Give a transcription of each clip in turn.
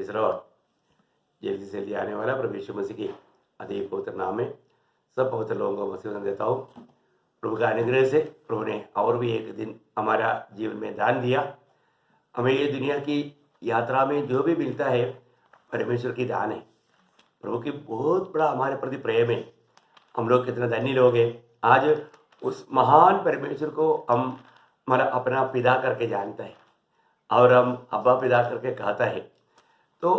Praise Lord. जल्दी से जल्दी आने वाला प्रभु यीशु मसीह के अधिक पवित्र नाम में सब पवित्र लोगों को मसीह देता हूँ। प्रभु का अनुग्रह से प्रभु ने और भी एक दिन हमारा जीवन में दान दिया। हमें ये दुनिया की यात्रा में जो भी मिलता है परमेश्वर की दान है। प्रभु की बहुत बड़ा हमारे प्रति प्रेम है। हम लोग कितने धन्य लोग हैं। आज उस महान परमेश्वर को हम हमारा अपना पिता करके जानता है और हम अब्बा पिता करके कहता है। तो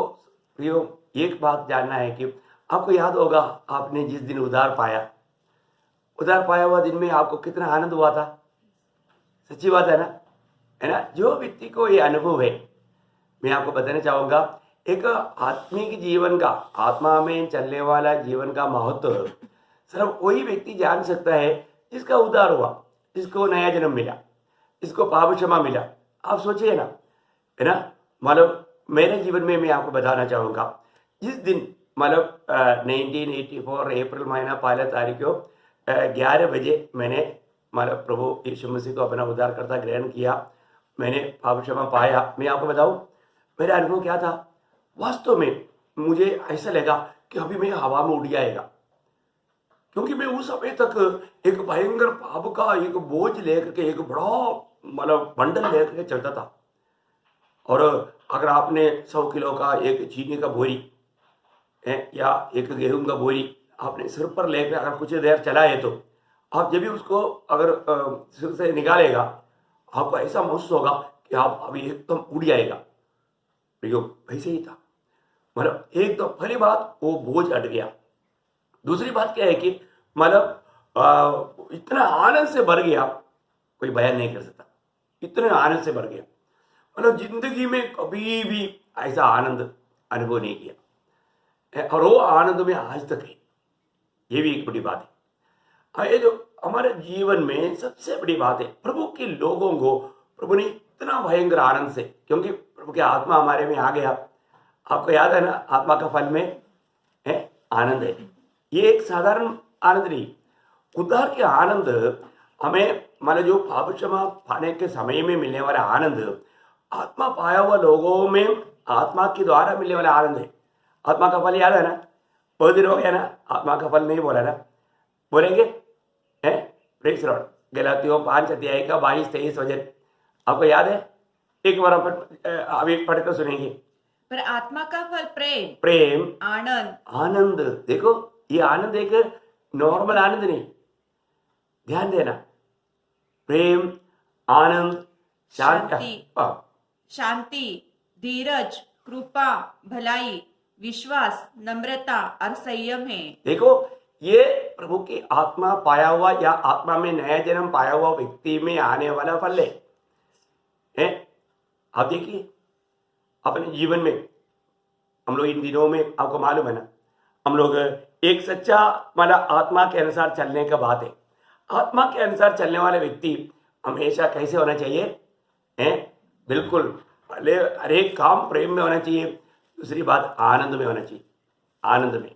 प्रियो, एक बात जानना है कि आपको याद होगा आपने जिस दिन उधार पाया हुआ दिन में आपको कितना आनंद हुआ था। सच्ची बात है ना। जो व्यक्ति को ये अनुभव है, मैं आपको बताना चाहूँगा, एक आत्मिक जीवन का, आत्मा में चलने वाला जीवन का महत्व सिर्फ वही व्यक्ति जान सकता है जिसका उद्धार हुआ, जिसको नया जन्म मिला, जिसको पाप क्षमा मिला। आप सोचिए ना, है ना। मतलब मेरे जीवन में मैं आपको बताना चाहूँगा, जिस दिन मतलब 1984 अप्रैल महीना 1 तारीख को 11 बजे मैंने मतलब प्रभु यीशु मसीह को अपना उद्धारकर्ता ग्रहण किया, मैंने पाप क्षमा पाया। मैं आपको बताऊँ मेरा अनुभव क्या था। वास्तव में मुझे ऐसा लगा कि अभी मैं हवा में उड़ जाएगा, क्योंकि मैं उस समय तक एक भयंकर पाप का एक बोझ लेकर के, एक बड़ा मतलब बंडल लेकर के चलता था। और अगर आपने 100 किलो का एक चीनी का बोरी या एक गेहूं का बोरी आपने सिर पर लेकर अगर कुछ देर चलाए, तो आप जब भी उसको अगर सिर से निकालेगा, आपको ऐसा महसूस होगा कि आप अभी एकदम उड़ जाएगा। प्रयोग वैसे ही था। मतलब एक तो पहली बात वो बोझ हट गया। दूसरी बात क्या है कि मतलब इतना आनंद से भर गया, कोई बयान नहीं कर सकता। इतने आनंद से भर गया, मतलब जिंदगी में कभी भी ऐसा आनंद अनुभव नहीं किया, और वो आनंद में आज तक है। ये भी एक बड़ी बात है। ये जो हमारे जीवन में सबसे बड़ी बात है, प्रभु के लोगों को प्रभु ने इतना भयंकर आनंद से, क्योंकि प्रभु की आत्मा हमारे में आ गया। आपको याद है ना, आत्मा का फल में है आनंद है। ये एक साधारण आनंद नहीं, उद्धार के आनंद हमें मतलब जो पाप क्षमा पाने के समय में मिलने वाला आनंद, आत्मा पाया हुआ लोगों में आत्मा के द्वारा मिलने वाला आनंद है। आत्मा का फल याद है ना, बहुत दिन हो गया ना, आत्मा का फल नहीं बोला ना, बोलेंगे है। Praise Lord. गलातियों 5 अध्याय का 22-23 वचन आपको याद है। एक बार अभी पढ़कर सुनेंगे। पर आत्मा का फल प्रेम, आनंद। देखो, ये आनंद एक नॉर्मल आनंद नहीं, ध्यान देना। प्रेम, आनंद, शांति, धीरज, कृपा, भलाई, विश्वास, नम्रता और संयम है। देखो, ये प्रभु की आत्मा पाया हुआ या आत्मा में नया जन्म पाया हुआ व्यक्ति में आने वाला फल है। आप देखिए अपने जीवन में, हम लोग इन दिनों में आपको मालूम है ना, हम लोग एक सच्चा मतलब आत्मा के अनुसार चलने का बात है। आत्मा के अनुसार चलने वाले व्यक्ति हमेशा कैसे होना चाहिए, बिल्कुल पहले हर एक काम प्रेम में होना चाहिए। दूसरी बात आनंद में होना चाहिए। आनंद में,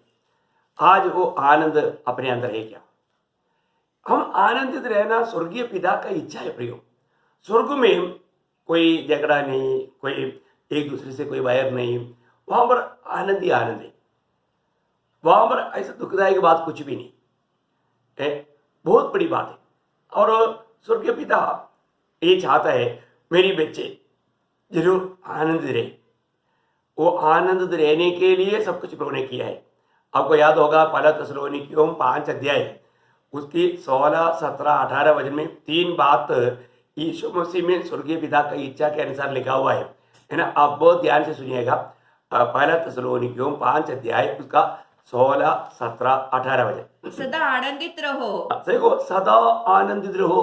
आज वो आनंद अपने अंदर है क्या? हम आनंदित रहना स्वर्गीय पिता का इच्छा है। प्रियो, स्वर्ग में कोई झगड़ा नहीं, कोई एक दूसरे से कोई वैर नहीं, वहां पर आनंद ही आनंद है। वहां पर ऐसा दुखदायक बात कुछ भी नहीं है। बहुत बड़ी बात है। और स्वर्गीय पिता ये चाहता है मेरी बच्चे जरूर आनंद रहे। वो आनंद रहने के लिए सब कुछ प्रभु ने किया है। आपको याद होगा 1 थिस्सलुनीकियों 5 अध्याय उसकी 16, 17, 18 वचन में 3 बात यीशु मसीह में स्वर्गीय पिता की इच्छा के अनुसार लिखा हुआ है ना। आप बहुत ध्यान से सुनिएगा। 1 थिस्सलुनीकियों 5 अध्याय उसका 16, 17, 18 वचन। सदा आनंदित रहो। देखो, सदा आनंदित रहो,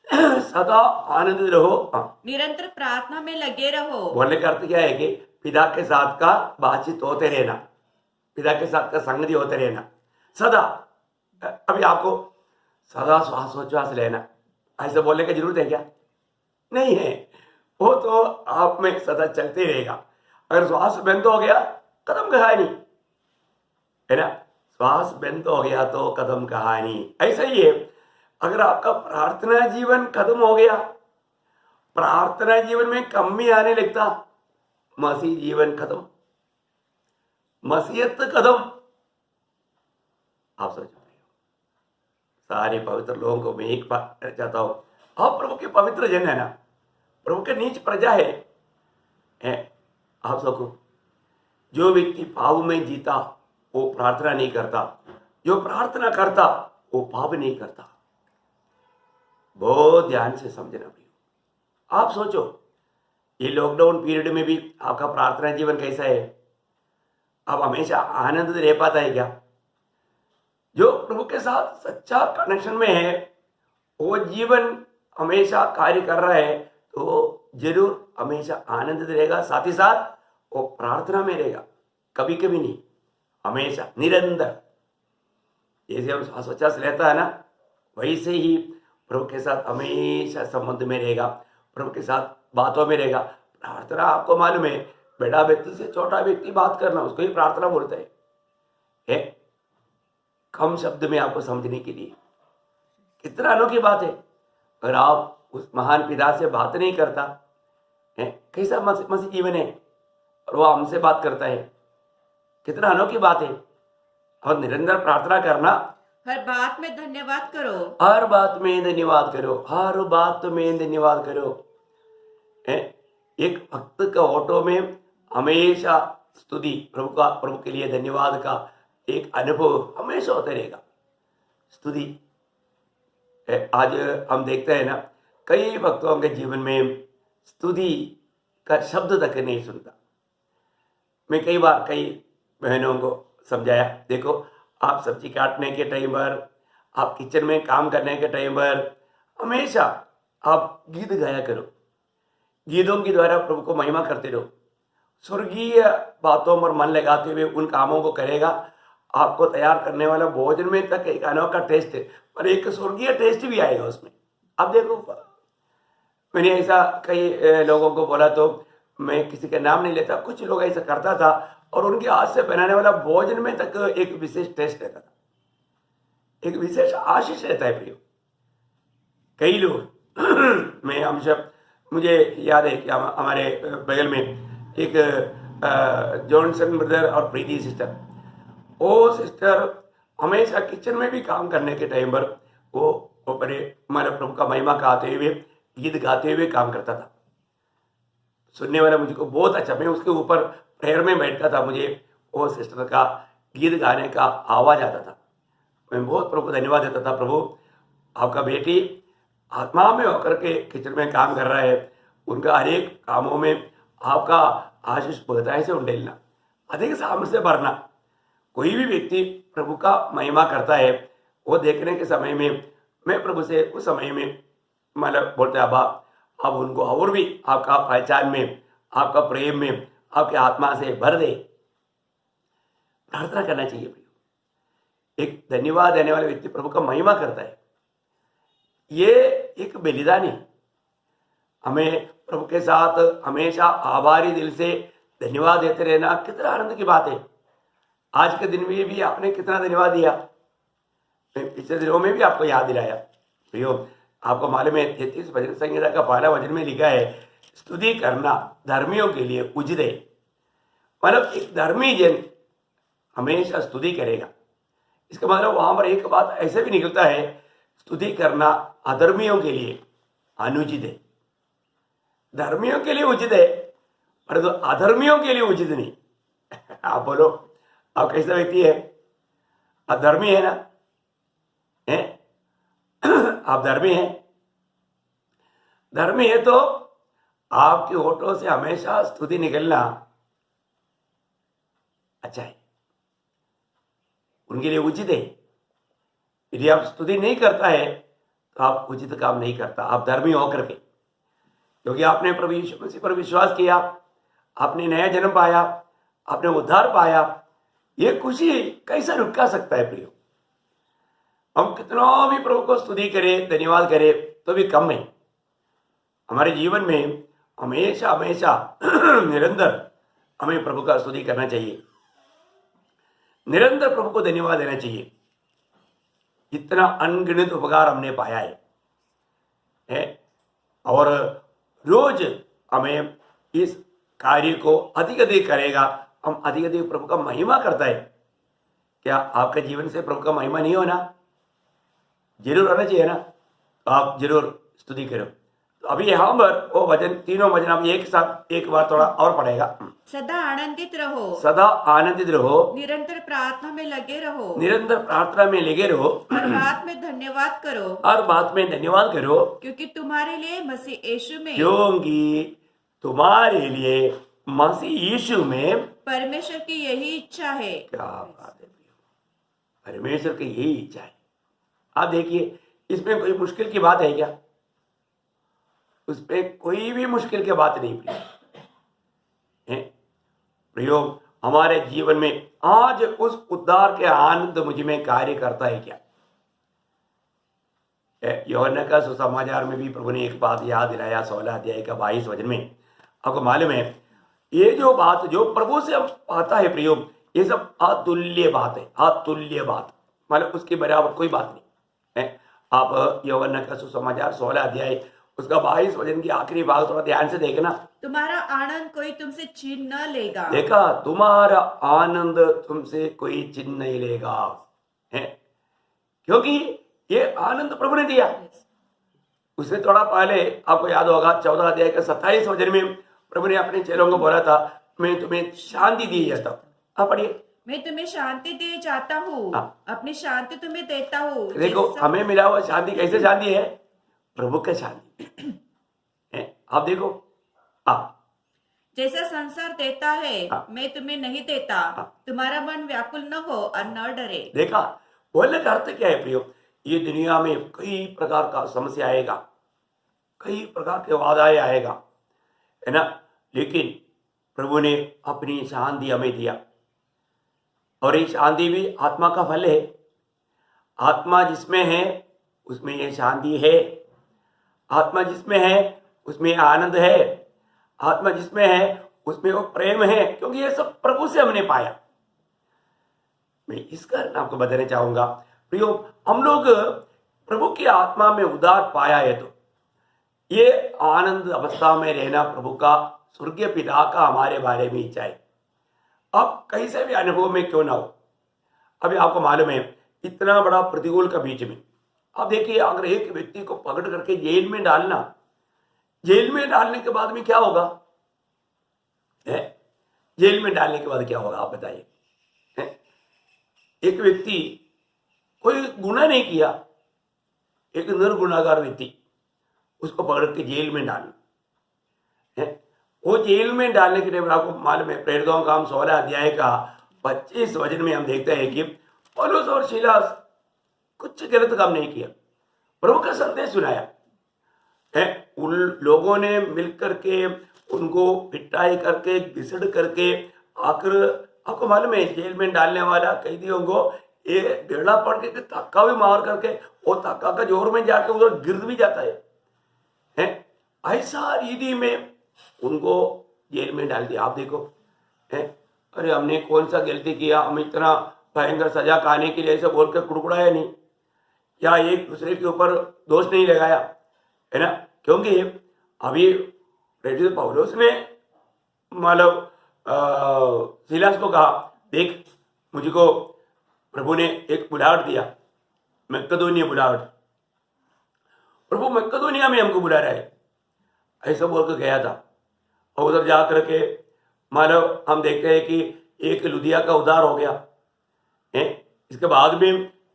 सदा आनंदित रहो, निरंतर प्रार्थना में लगे रहो। बोलने का अर्थ क्या है कि पिता के साथ का बातचीत होते रहना, पिता के साथ का संगति होते रहना सदा। अभी आपको सदा श्वासोच्छ्वास लेना ऐसा बोलने की जरूरत है क्या? नहीं है। वो तो आप में सदा चलते रहेगा। अगर श्वास बंद हो गया, कदम कहानी, है ना। श्वास बंद हो गया तो कदम कहानी। ऐसा ही है, अगर आपका प्रार्थना जीवन खत्म हो गया, प्रार्थना जीवन में कमी आने लगता, मसीह जीवन खत्म, मसीहत खत्म। आप सोचो, सारे पवित्र लोगों को मैं एक बात कहना चाहता हूं, आप प्रभु के पवित्र जन है ना, प्रभु के नीच प्रजा है। आप सबको, जो व्यक्ति पाप में जीता वो प्रार्थना नहीं करता, जो प्रार्थना करता वो पाप नहीं करता। बहुत ध्यान से समझना प्रियो। आप सोचो, ये लॉकडाउन पीरियड में भी आपका प्रार्थना जीवन कैसा है? आप हमेशा आनंद रह पाता है क्या? जो प्रभु के साथ सच्चा कनेक्शन में है, वो जीवन हमेशा कार्य कर रहा है, तो जरूर हमेशा आनंदित रहेगा, साथ ही साथ वो प्रार्थना में रहेगा, कभी कभी नहीं, हमेशा निरंतर। जैसे हम श्वासोच्छ्वास लेता है ना, वैसे ही प्रभु के साथ हमेशा संबंध में रहेगा, प्रभु के साथ बातों में रहेगा। प्रार्थना आपको मालूम है, बड़ा व्यक्ति से छोटा व्यक्ति बात करना, उसको ही प्रार्थना बोलते है? कम शब्द में आपको समझने के लिए कितना अनोखी बात है। अगर आप उस महान पिता से बात नहीं करता है, कैसा मसीह जीवन है, और वो हमसे बात करता है, कितना अनोखी बात है। और निरंतर प्रार्थना करना, हर बात में धन्यवाद करो, हर बात में धन्यवाद करो, हर बात में धन्यवाद करो। एक भक्त का ऑटो में हमेशा स्तुति, प्रभु के लिए धन्यवाद का एक अनुभव हमेशा होता रहेगा। स्तुति, आज हम देखते हैं ना, कई भक्तों के जीवन में स्तुति का शब्द तक नहीं सुनता। मैं कई बार कई बहनों को समझाया, देखो आप सब्जी काटने के टाइम पर, आप किचन में काम करने के टाइम पर हमेशा आप गीत गाया करो, गीतों के द्वारा प्रभु को महिमा करते रहो। स्वर्गीय बातों पर मन लगाते हुए उन कामों को करेगा। आपको तैयार करने वाला भोजन में तक एक अनोखा टेस्ट है, पर एक स्वर्गीय टेस्ट भी आएगा उसमें। अब देखो, मैंने ऐसा कई लोगों को बोला, तो मैं किसी का नाम नहीं लेता, कुछ लोग ऐसा करता था, और उनके हाथ से बनाने वाला भोजन में तक एक विशेष टेस्ट रहता था, एक विशेष आशीष रहता है प्रियो। कई लोग मैं हमेशा, मुझे याद है कि हमारे बगल में एक जॉनसन ब्रदर और प्रीति सिस्टर, वो सिस्टर हमेशा किचन में भी काम करने के टाइम पर वो बड़े हमारे प्रभु का महिमा गाते हुए, गीत गाते हुए काम करता था। सुनने वाला मुझको बहुत अच्छा, मैं उसके ऊपर प्रेयर में बैठता था, मुझे वो सिस्टर का गीत गाने का आवाज आता था। मैं बहुत प्रभु को धन्यवाद देता था, प्रभु आपका बेटी आत्मा में होकर के किचन में काम कर रहा है, उनका हर एक कामों में आपका आशीष बधाई से उंडेलना, अधिक सामर्थ्य से भरना। कोई भी व्यक्ति प्रभु का महिमा करता है, वो देखने के समय में मैं प्रभु से उस समय में मतलब बोलते अब्बा, अब उनको और भी आपका पहचान में, आपका प्रेम में, आपके आत्मा से भर दे। प्रार्थना करना चाहिए प्रियो। एक धन्यवाद देने वाले व्यक्ति प्रभु का महिमा करता है, ये एक बलिदान है। हमें प्रभु के साथ हमेशा आभारी दिल से धन्यवाद देते रहना कितना आनंद की बात है। आज के दिन में भी आपने कितना धन्यवाद दिया, पिछले दिनों में भी आपको याद दिलाया प्रियो। आपको मालूम है 33 भजन संहिता का पहला वचन में लिखा है, स्तुति करना धर्मियों के लिए उचित है। मतलब एक धर्मी जन हमेशा स्तुति करेगा। इसका मतलब वहां पर एक बात ऐसे भी निकलता है, स्तुति करना अधर्मियों के लिए अनुचित है। धर्मियों के लिए उचित है, परंतु अधर्मियों के लिए उचित नहीं। आप बोलो, आप कैसा व्यक्ति है? अधर्मी है ना? है? आप धर्मी हैं? धर्मी है तो आपके होठों से हमेशा स्तुति निकलना अच्छा है, उनके लिए उचित है। यदि आप स्तुति नहीं करता है तो आप उचित काम नहीं करता, आप धर्मी होकर के, क्योंकि आपने प्रभु यीशु मसीह पर विश्वास किया, आपने नया जन्म पाया, आपने उद्धार पाया। ये खुशी कैसा रुका सकता है प्रियो? हम कितना भी प्रभु को स्तुति करें, धन्यवाद करें, तो भी कम है। हमारे जीवन में हमेशा हमेशा निरंतर हमें प्रभु का स्तुति करना चाहिए, निरंतर प्रभु को धन्यवाद देना चाहिए। इतना अनगिनत उपकार हमने पाया है? और रोज हमें इस कार्य को अधिक अधिक करेगा, हम अधिक अधिक प्रभु का महिमा करता है। क्या आपके जीवन से प्रभु का महिमा नहीं होना? जरूर होना चाहिए ना। तो आप जरूर स्तुति करो। तो अभी यहाँ पर वो वचन, तीनों वचन आप एक साथ एक बार थोड़ा और पढ़ेगा। सदा आनंदित रहो, सदा आनंदित रहो, निरंतर प्रार्थना में लगे रहो, निरंतर प्रार्थना में लगे रहो, हर बात में धन्यवाद करो, हर बात में धन्यवाद करो, क्योंकि तुम्हारे लिए मसीह यीशु में क्योंकि तुम्हारे लिए मसीह यीशु में परमेश्वर की यही इच्छा है। क्या बात है, परमेश्वर की यही इच्छा है। आप देखिए, इसमें कोई मुश्किल की बात है क्या? उसमें कोई भी मुश्किल की बात नहीं है। प्रयोग हमारे जीवन में आज उस उद्धार के आनंद मुझ में कार्य करता है क्या? यूहन्ना का सुसमाचार में भी प्रभु ने एक बात याद दिलाया, 16 अध्याय का 22 वचन में। आपको मालूम है, ये जो बात जो प्रभु से हम पाता है प्रयोग, ये सब अतुल्य बात है, अतुल्य बात, मतलब उसके बराबर कोई बात नहीं है। आप यूहन्ना का सुसमाचार 16 अध्याय उसका 22 वचन की आखिरी भाग थोड़ा ध्यान से देखना। तुम्हारा आनंद कोई तुमसे छीन न लेगा। देखा, तुम्हारा आनंद तुमसे कोई छीन नहीं लेगा, है, क्योंकि ये आनंद प्रभु ने दिया। उससे थोड़ा पहले आपको याद होगा 14 अध्याय का 27 वचन में प्रभु ने अपने चेलों को बोला था, मैं तुम्हें शांति दी जाता हूँ। आप पढ़िए, मैं तुम्हें शांति दे जाता हूँ, अपनी शांति तुम्हें देता हूँ। देखो, हमें मिला हुआ शांति कैसे शांति है? प्रभु का शांति है। आप देखो, जैसा संसार देता है मैं तुम्हें नहीं देता, तुम्हारा मन व्याकुल न हो और न डरे। देखा, बोलने का अर्थ क्या है प्रियो? ये दुनिया में कई प्रकार का समस्या आएगा, कई प्रकार के वादाएं आएगा, है ना, लेकिन प्रभु ने अपनी शांति हमें दिया। और ये शांति भी आत्मा का फल है। आत्मा जिसमें है उसमें ये शांति है, आत्मा जिसमें है उसमें आनंद है, आत्मा जिसमें है उसमें वो प्रेम है, क्योंकि ये सब प्रभु से हमने पाया। मैं इस कारण आपको बताना चाहूंगा प्रियो, हम लोग प्रभु की आत्मा में उद्धार पाया है, तो ये आनंद अवस्था में रहना प्रभु का, स्वर्गीय पिता का हमारे बारे में इच्छा है। अब कैसे भी अनुभव में क्यों ना हो, अभी आपको मालूम है इतना बड़ा प्रतिकूल का बीच में, अब देखिए, अगर एक व्यक्ति को पकड़ करके जेल में डालना, जेल में डालने के बाद में क्या होगा? जेल में डालने के बाद क्या होगा आप बताइए? एक व्यक्ति कोई गुनाह नहीं किया, एक निर्गुनाहगार व्यक्ति, उसको पकड़ के जेल में डालना है। वो जेल में डालने के लिए आपको मालूम है, प्रेरितों का काम 16 अध्याय का 25 वचन में हम देखते हैं कि पौलुस और सीलास कुछ गलत काम नहीं किया, प्रभु का संदेश सुनाया है। उन लोगों ने मिलकर के उनको पिटाई करके, घिसड़ करके, आखिर आपको मालूम है जेल में डालने वाला कैदियों को ये बेड़ा पड़ के धक्का भी मार करके, वो धक्का का जोर में जाके उधर गिर भी जाता है। ऐसा रीति में उनको जेल में डाल दिया। आप देखो, अरे हमने कौन सा गलती किया, हम इतना भयंकर सजा खाने के लिए ऐसा बोल कर कुड़कुड़ाया नहीं, या एक दूसरे के ऊपर दोष नहीं लगाया, है ना, क्योंकि अभी प्रेरित पौलुस ने मतलब सीलास को कहा, देख मुझको प्रभु ने एक बुलाहट दिया, मकदूनिया बुलाहट, प्रभु मकदूनिया में हमको बुला रहा है, ऐसा बोलकर गया था। और उधर जा करके मानो हम देखते हैं कि एक लुधिया का उद्धार हो गया है। इसके बाद में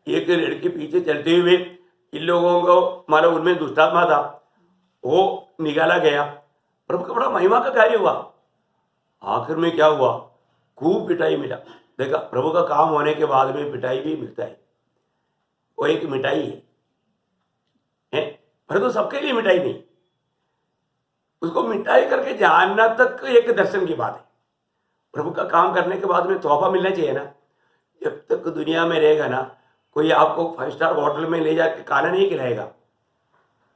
एक लड़की पीछे चलते हुए इन लोगों को मानो उनमें दुष्टात्मा था, वो निकाला गया, प्रभु का बड़ा महिमा का कार्य हुआ। आखिर में क्या हुआ? खूब पिटाई मिला। देखा, प्रभु का काम होने के बाद में पिटाई भी मिलता है, वो एक मिठाई है, परंतु सबके लिए मिठाई नहीं, उसको मिठाई करके जानना तक एक दर्शन की बात है। प्रभु का काम करने के बाद में तोहफा मिलना चाहिए ना। जब तक दुनिया में रहेगा ना, कोई आपको 5 स्टार होटल में ले जाके खाना नहीं खिलाएगा,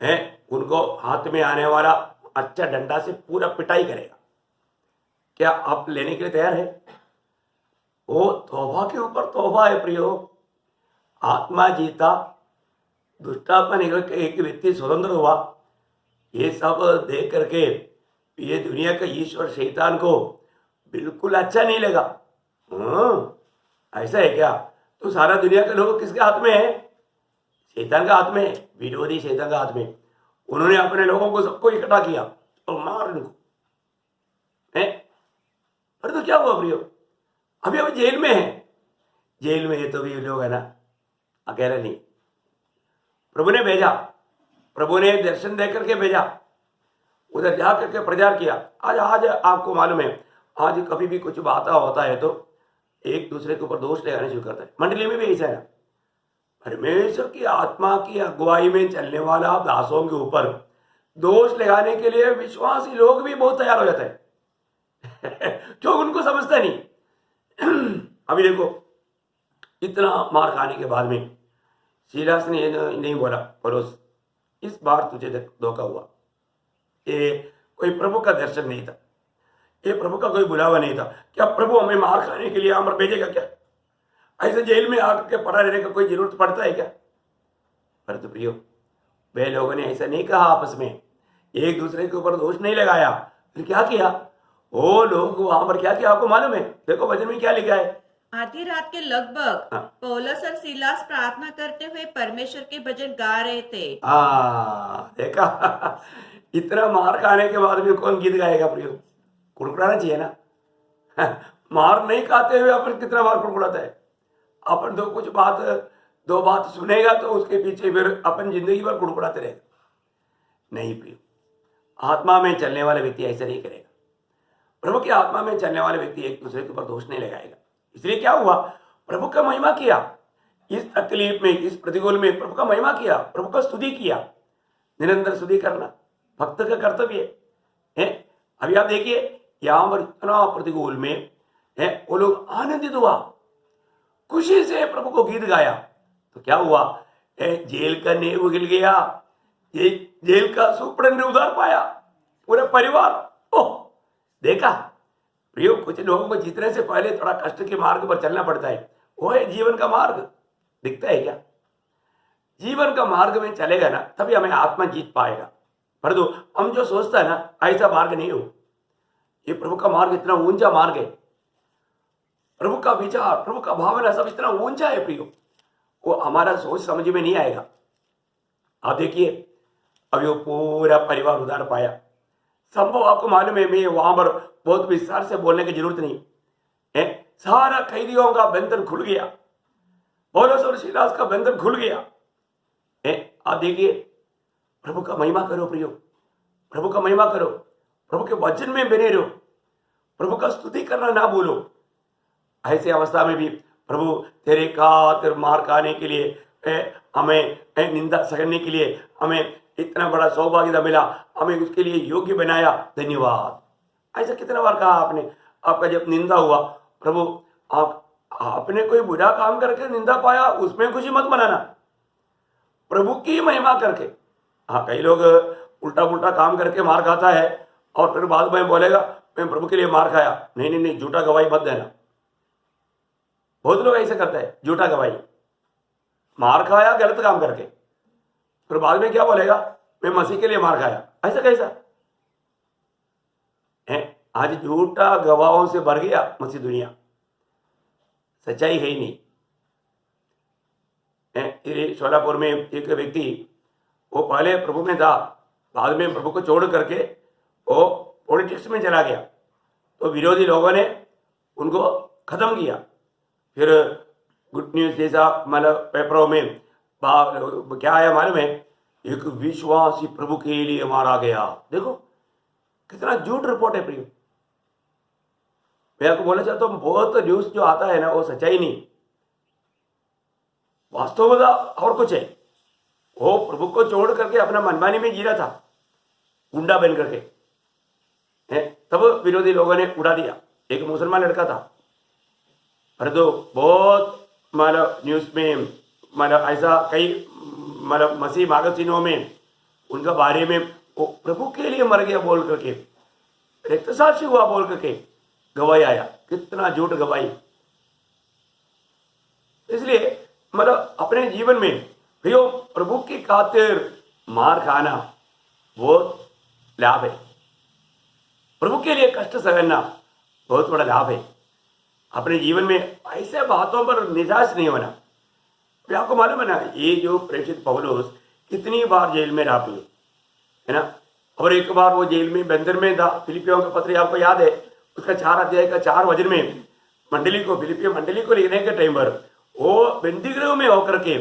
है, उनको हाथ में आने वाला अच्छा डंडा से पूरा पिटाई करेगा। क्या आप लेने के लिए तैयार है? वो तोहफा के ऊपर तोहफा है प्रियो। आत्मा जीता, दुष्टात्मा निकल के एक व्यक्ति स्वतंत्र हुआ, ये सब देख करके ये दुनिया का ईश्वर शैतान को बिल्कुल अच्छा नहीं लगा। ऐसा है क्या? तो सारा दुनिया के लोग किसके हाथ में है? शैतान का हाथ में है, विरोधी शैतान का हाथ में। उन्होंने अपने लोगों को सबको इकट्ठा किया और मार इनको है। पर तो क्या हुआ प्रियो? अभी अभी जेल में है। जेल में है तो भी लोग है ना, अकेला नहीं। प्रभु ने भेजा, प्रभु ने दर्शन दे करके भेजा, उधर जा करके प्रचार किया। आज आज आपको मालूम है, आज कभी भी कुछ बात होता है तो एक दूसरे के ऊपर दोष लगाने शुरू करता है। मंडली में भी ऐसा है। परमेश्वर की आत्मा की अगुवाई में चलने वाला दासों के ऊपर दोष लगाने के लिए विश्वासी लोग भी बहुत तैयार हो जाते हैं क्यों? उनको समझता नहीं। अभी देखो, इतना मार खाने के बाद में सीलास ने नहीं बोला, परोस इस बार तुझे धोखा हुआ। ये कोई प्रभु का दर्शन नहीं था, ये प्रभु का कोई बुलावा नहीं था। क्या प्रभु हमें मार खाने के लिए यहाँ पर भेजेगा क्या? ऐसे जेल में आकर के पड़ा रहने का कोई जरूरत पड़ता है क्या? पर तो प्रियो, वे लोगों ने ऐसा नहीं कहा, आपस में एक दूसरे के ऊपर दोष नहीं लगाया। फिर क्या किया वो लोग वहां पर? क्या किया आपको मालूम है? देखो वचन में क्या लिखा है। आधी रात के लगभग पौलुस और सीलास प्रार्थना करते हुए परमेश्वर के भजन गा रहे थे। देखा, इतना मार खाने के बाद भी कौन गीत गाएगा प्रियो? कुड़कुड़ाना चाहिए ना। मार नहीं खाते हुए अपन कितना बार कुड़कुड़ाता है। अपन तो कुछ दो बात सुनेगा तो उसके पीछे फिर अपन जिंदगी भर कुड़कुड़ाते रहेगा। नहीं प्रियो, आत्मा में चलने वाला व्यक्ति ऐसा नहीं करेगा। प्रभु की आत्मा में चलने वाले व्यक्ति एक दूसरे के ऊपर दोष नहीं लगाएगा। इसलिए क्या हुआ? प्रभु का महिमा किया। इस तकलीफ में, इस प्रतिकूल में प्रभु का महिमा किया, प्रभु का स्तुति किया। निरंतर स्तुति करना भक्त का कर्तव्य है। अभी आप देखिए, यहां पर इतना प्रतिकूल में है, वो लोग आनंदित हुआ, खुशी से प्रभु को गीत गाया। तो क्या हुआ? जेल का नींव हिल गया, जेल का सुपरडेंट ने उधार पाया, पूरा परिवार। ओह देखा प्रियो, कुछ लोगों को जीतने से पहले थोड़ा कष्ट के मार्ग पर चलना पड़ता है। वो है जीवन का मार्ग। दिखता है क्या? जीवन का मार्ग में चलेगा ना, तभी हमें आत्मा जीत पाएगा। पर तो हम जो सोचता है ना, ऐसा मार्ग नहीं हो। ये प्रभु का मार्ग इतना ऊंचा मार्ग है। प्रभु का विचार, प्रभु का भावना सब इतना ऊंचा है प्रियो, वो हमारा सोच समझ में नहीं आएगा। आप देखिए, अभी वो पूरा परिवार उधार पाया। संभव आपको मालूम है, मैं वहां पर बहुत विस्तार से बोलने की जरूरत नहीं है। सारा कैदियों का बंधन खुल गया, पौलुस और सीलास का बंधन खुल गया। आप देखिए, प्रभु का महिमा करो प्रियो, प्रभु का महिमा करो, प्रभु के वचन में बने रहो, प्रभु का स्तुति करना ना भूलो। ऐसे अवस्था में भी प्रभु तेरे खातिर मार खाने के लिए, हमें निंदा सहने के लिए हमें इतना बड़ा सौभाग्य मिला, हमें उसके लिए योग्य बनाया, धन्यवाद। ऐसा कितना बार कहा आपने? आपका जब निंदा हुआ, प्रभु आपने कोई बुरा काम करके निंदा पाया, उसमें खुशी मत मनाना, प्रभु की महिमा करके। हाँ, कई लोग उल्टा पुल्टा काम करके मार खाता है और फिर बाद में बोलेगा मैं प्रभु के लिए मार खाया। नहीं नहीं नहीं, झूठा गवाही मत देना। बहुत लोग ऐसे करते हैं, झूठा गवाही, मार खाया गलत काम करके, फिर बाद में क्या बोलेगा, मैं मसीह के लिए मार खाया। ऐसा कैसा है? आज झूठा गवाहों से भर गया मसीह दुनिया, सच्चाई है ही नहीं। सोलापुर में एक व्यक्ति, वो पहले प्रभु में था, बाद में प्रभु को छोड़ करके वो पॉलिटिक्स में चला गया। तो विरोधी लोगों ने उनको खत्म किया। फिर गुड न्यूज जैसा मतलब पेपरों में क्या आया मालूम है? एक विश्वासी प्रभु के लिए मारा गया। देखो कितना झूठ रिपोर्ट है प्रियो। मैं आपको बोलना चाहता हूँ, बहुत न्यूज जो आता है ना, वो सच्चाई नहीं, वास्तव में और कुछ है। वो प्रभु को छोड़ करके अपना मनमानी में जी रहा था, गुंडा बन करके। तब विरोधी लोगों ने उड़ा दिया। एक मुसलमान लड़का था, पर तो बहुत मतलब न्यूज में मतलब ऐसा कई मतलब मसीह मागसिनों में उनका बारे में वो प्रभु के लिए मर गया बोल करके, रक्त साक्षी हुआ बोल करके गवाही आया। कितना झूठ गवाही। इसलिए मतलब अपने जीवन में प्रियो, प्रभु की खातिर मार खाना बहुत लाभ है। प्रभु के लिए कष्ट सहना बहुत बड़ा लाभ है। अपने जीवन में ऐसे बातों पर निराश नहीं होना। अभी आपको मालूम है ना, ये जो प्रेषित पौलुस कितनी बार जेल में रहा है ना, और एक बार वो जेल में बंदर में था। फिलिपियों का पत्र आपको याद है, उसका 4 अध्याय का 4 वचन में फिलिपियो मंडली को लिखने के टाइम पर वो बंदीगृह में होकर के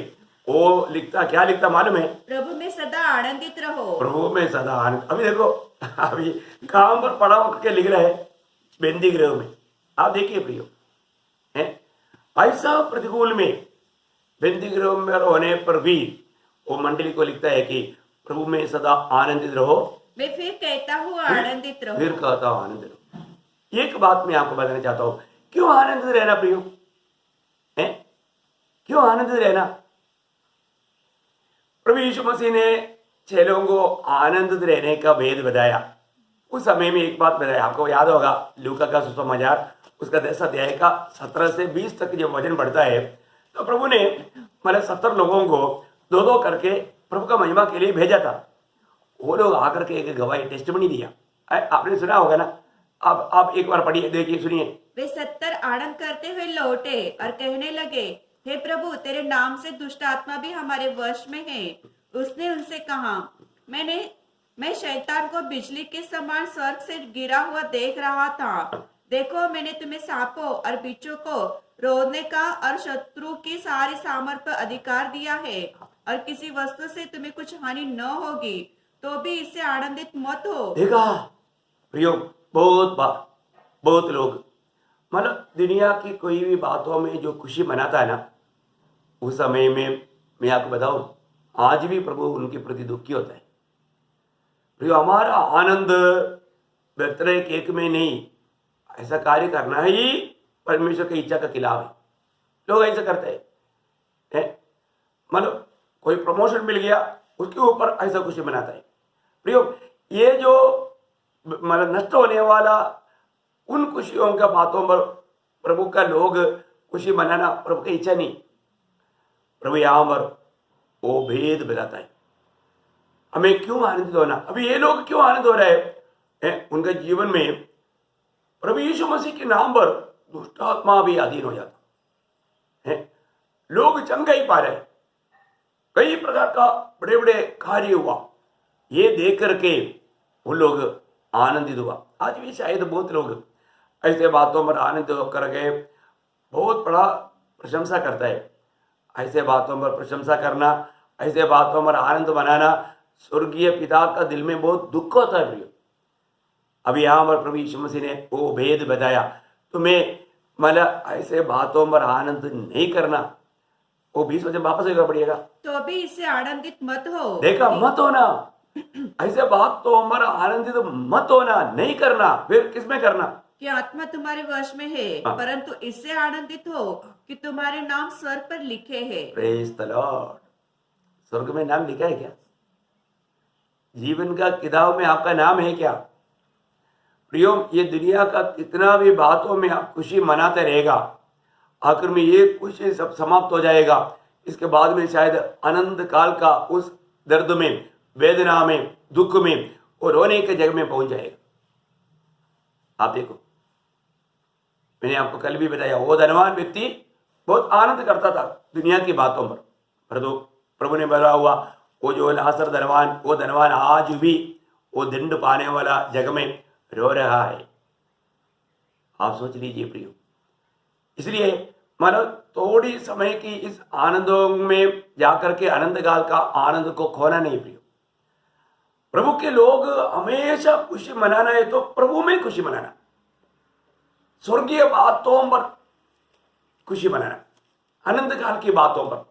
वो लिखता, क्या लिखता मालूम है? प्रभु में सदा आनंदित रहो। प्रभु में सदा आनंद। अभी देखो, अभी काम पर पड़ा होकर के लिख रहे हैं बंदीगृह में। आप देखिए प्रियो, है ऐसा प्रतिकूल में बंदीगृह में होने पर भी वो मंडली को लिखता है कि प्रभु में सदा आनंदित रहो। मैं फिर कहता हूँ आनंदित रहो। फिर कहता हूँ आनंदित रहो। एक बात मैं आपको बताना चाहता हूँ, क्यों आनंदित रहना प्रियो? है क्यों आनंदित रहना? प्रभु यीशु मसीह ने चेलों को आनंदित रहने का भेद बताया। उस समय में एक बात बताया, आपको याद होगा, लूका का सुसमाचार उसका 10 अध्याय का 17 से 20 तक जब वचन बढ़ता है, तो प्रभु ने 70 लोगों को 2-2 करके प्रभु का महिमा के लिए भेजा था। वो लोग आकर के एक गवाही टेस्टिमनी दिया। आपने सुना होगा ना, अब आप एक बार पढ़िए, देखिए, सुनिए। वे 70 आनंद करते हुए लौटे और कहने लगे, हे प्रभु, तेरे नाम से दुष्ट आत्मा भी हमारे वश में है। उसने उनसे कहा, मैं शैतान को बिजली के समान स्वर्ग से गिरा हुआ देख रहा था। देखो, मैंने तुम्हें सांपों और बिच्छू को रोकने का और शत्रु की सारी सामर्थ पर अधिकार दिया है, और किसी वस्तु से तुम्हें कुछ हानि न होगी, तो भी इससे आनंदित मत हो। देखा प्रियो, बहुत बार बहुत लोग दुनिया की कोई भी बातों में जो खुशी मनाता है ना, उस समय में मैं आपको बताऊं, आज भी प्रभु उनके प्रति दुखी होता है। प्रियो, हमारा आनंद बर्थडे केक में नहीं, ऐसा कार्य करना ही परमेश्वर की इच्छा का खिलाफ है। लोग ऐसा करते हैं, कोई प्रमोशन मिल गया उसके ऊपर ऐसा खुशी मनाता है। प्रियो, ये जो नष्ट होने वाला उन खुशियों का बातों पर प्रभु का लोग खुशी मनाना प्रभु की इच्छा नहीं। प्रभु यहां पर वो भेद बताता है, हमें क्यों आनंदित होना। अभी ये लोग क्यों आनंद हो रहे हैं? उनके जीवन में प्रभु यीशु मसीह के नाम पर दुष्ट आत्मा भी अधीन हो जाता है। लोग चंगाई पा रहे, कई प्रकार का बड़े बड़े कार्य हुआ, ये देख करके वो लोग आनंदित हुआ। आज भी शायद बहुत लोग ऐसे बातों पर आनंदित होकर के बहुत बड़ा प्रशंसा करता है। ऐसे बातों पर प्रशंसा करना, ऐसे बातों पर आनंद मनाना स्वर्गीय पिता का दिल में बहुत दुख होता है प्रिय। अभी यहाँ पर प्रभु यीशु मसीह ने वो भेद बताया, तुम्हें ऐसे बातों पर आनंद नहीं करना। वो 20 वचन वापस एक बार पढ़िएगा। तो भी इससे आनंदित मत हो। देखा, मत होना, ऐसे बातों पर आनंदित मत होना, नहीं करना। फिर किसमें करना? कि आत्मा तुम्हारे वश में है, परंतु इससे आनंदित हो कि तुम्हारे नाम स्वर्ग पर लिखे हैं। Praise the Lord. स्वर्ग में नाम लिखा है क्या? जीवन का किताब में आपका नाम है क्या? प्रियो, ये दुनिया का कितना भी बातों में आप खुशी मनाते रहेगा, आखिर में ये खुशी सब समाप्त हो जाएगा। इसके बाद में शायद आनंद काल का उस दर्द में, वेदना में, दुख में, और रोने के जगह में पहुंच जाएगा। आप देखो, मैंने आपको कल भी बताया, वो धनवान व्यक्ति बहुत आनंद करता था दुनिया की बातों पर, परंतु प्रभु ने बोला हुआ, वो जो लाजर धनवान, वो धनवान आज भी वो दंड पाने वाला जगह में रो रहा है। आप सोच लीजिए प्रियो। इसलिए थोड़ी समय की इस आनंदों में जाकर के आनंद काल का आनंद को खोना नहीं प्रियो। प्रभु के लोग हमेशा खुशी मनाना है तो प्रभु में खुशी मनाना, स्वर्गीय बातों पर खुशी मनाना, आनंद काल की बातों पर।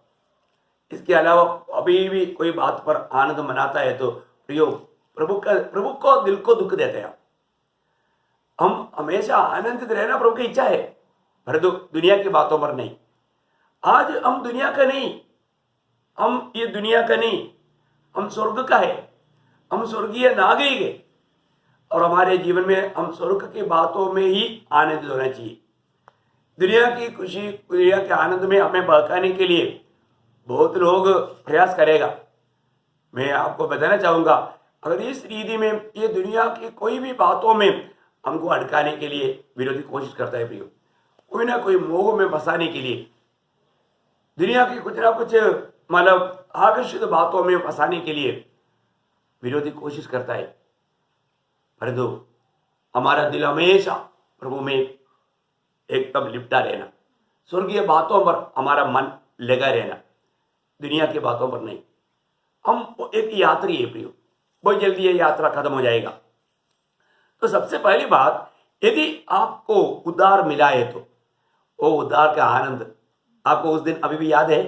इसके अलावा अभी भी कोई बात पर आनंद मनाता है तो प्रियो, प्रभु को दिल को दुख देते हैं। हम हमेशा आनंदित रहना प्रभु की इच्छा है, परंतु दुनिया की बातों पर नहीं। आज हम दुनिया का नहीं, हम ये दुनिया का नहीं, हम स्वर्ग का है, हम स्वर्गीय नागरिक है, और हमारे जीवन में हम स्वर्ग की बातों में ही आनंदित होना चाहिए। दुनिया की खुशी, दुनिया के आनंद में हमें बहकाने के लिए बहुत लोग प्रयास करेगा। मैं आपको बताना चाहूंगा, अगर इस रीति में ये दुनिया की कोई भी बातों में हमको अटकाने के लिए विरोधी कोशिश करता है प्रियो। कोई ना कोई मोह में फंसाने के लिए, दुनिया की कुछ ना कुछ मतलब आकर्षित बातों में फंसाने के लिए विरोधी कोशिश करता है। परंतु हमारा दिल हमेशा प्रभु में एकदम लिपटा रहना, स्वर्गीय बातों पर हमारा मन लगा रहना, दुनिया की बातों पर नहीं। हम एक यात्री है प्रियो, बहुत जल्दी ये यात्रा खत्म हो जाएगा। तो सबसे पहली बात, यदि आपको उद्धार मिला है तो वो उद्धार का आनंद आपको उस दिन अभी भी याद है,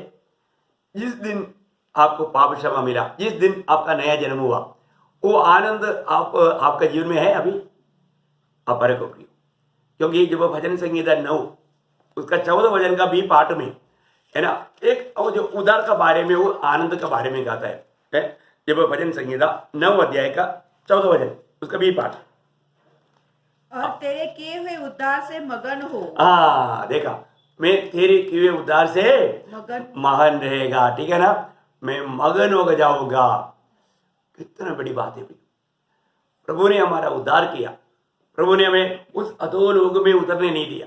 जिस दिन आपको पाप क्षमा मिला, जिस दिन आपका नया जन्म हुआ, वो आनंद आपका जीवन में है अभी? आप परे को प्रियो, क्योंकि जब भजन संहिता 9 उसका 14 भजन का बी पाठ में है ना, एक वो जो उद्धार का बारे में, वो आनंद का बारे में गाता है। जब भजन संहिता 9 अध्याय का 14 भजन उसका बी पाठ, और तेरे किए हुए उद्धार से मगन हो। देखा, मैं तेरे किए हुए उद्धार से मगन रहेगा, ठीक है ना, मैं मगन हो जाऊंगा। कितना बड़ी बात है। प्रभु ने हमारा उद्धार किया, प्रभु ने हमें उस अधोलोक में उतरने नहीं दिया,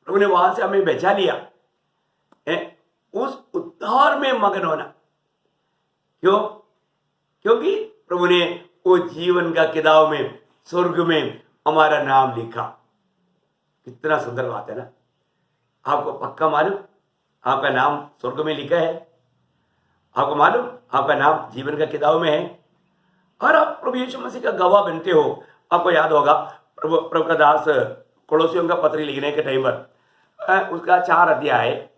प्रभु ने वहां से हमें बचा लिया है। उस उद्धार में मगन होना, क्यों? क्योंकि प्रभु ने वो जीवन का किताब में, स्वर्ग में हमारा नाम लिखा। कितना सुंदर बात है ना। आपको पक्का मालूम आपका नाम स्वर्ग में लिखा है? आपको मालूम आपका नाम जीवन का किताब में है? और आप प्रभु यीशु मसीह का गवाह बनते हो। आपको याद होगा प्रभु का दास कोलोसियों का पत्री लिखने के टाइम पर उसका 4 अध्याय,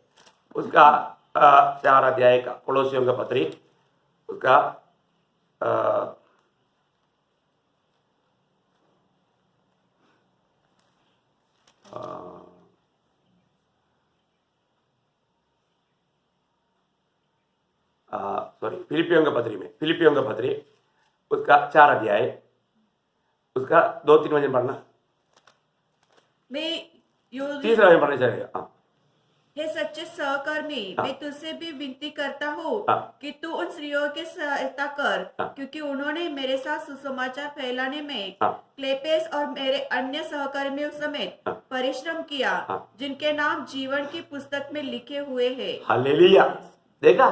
उसका 4 अध्याय का कोलोसियों का पत्री, उसका सॉरी फिलिपियों का पत्री में, फिलिपियों का पत्री उसका 4 अध्याय, उसका 2-3 वचन पढ़ना, मैं तीसरा वचन पढ़ना चाहिए। हाँ। हे सच्चे सहकर्मी, मैं तुझसे भी विनती करता हूँ कि तू उन स्त्रियों की सहायता कर, क्योंकि उन्होंने मेरे साथ सुसमाचार फैलाने में क्लेपेस और मेरे अन्य सहकर्मियों समेत परिश्रम किया, जिनके नाम जीवन की पुस्तक में लिखे हुए हैं। हालेलुया। देखा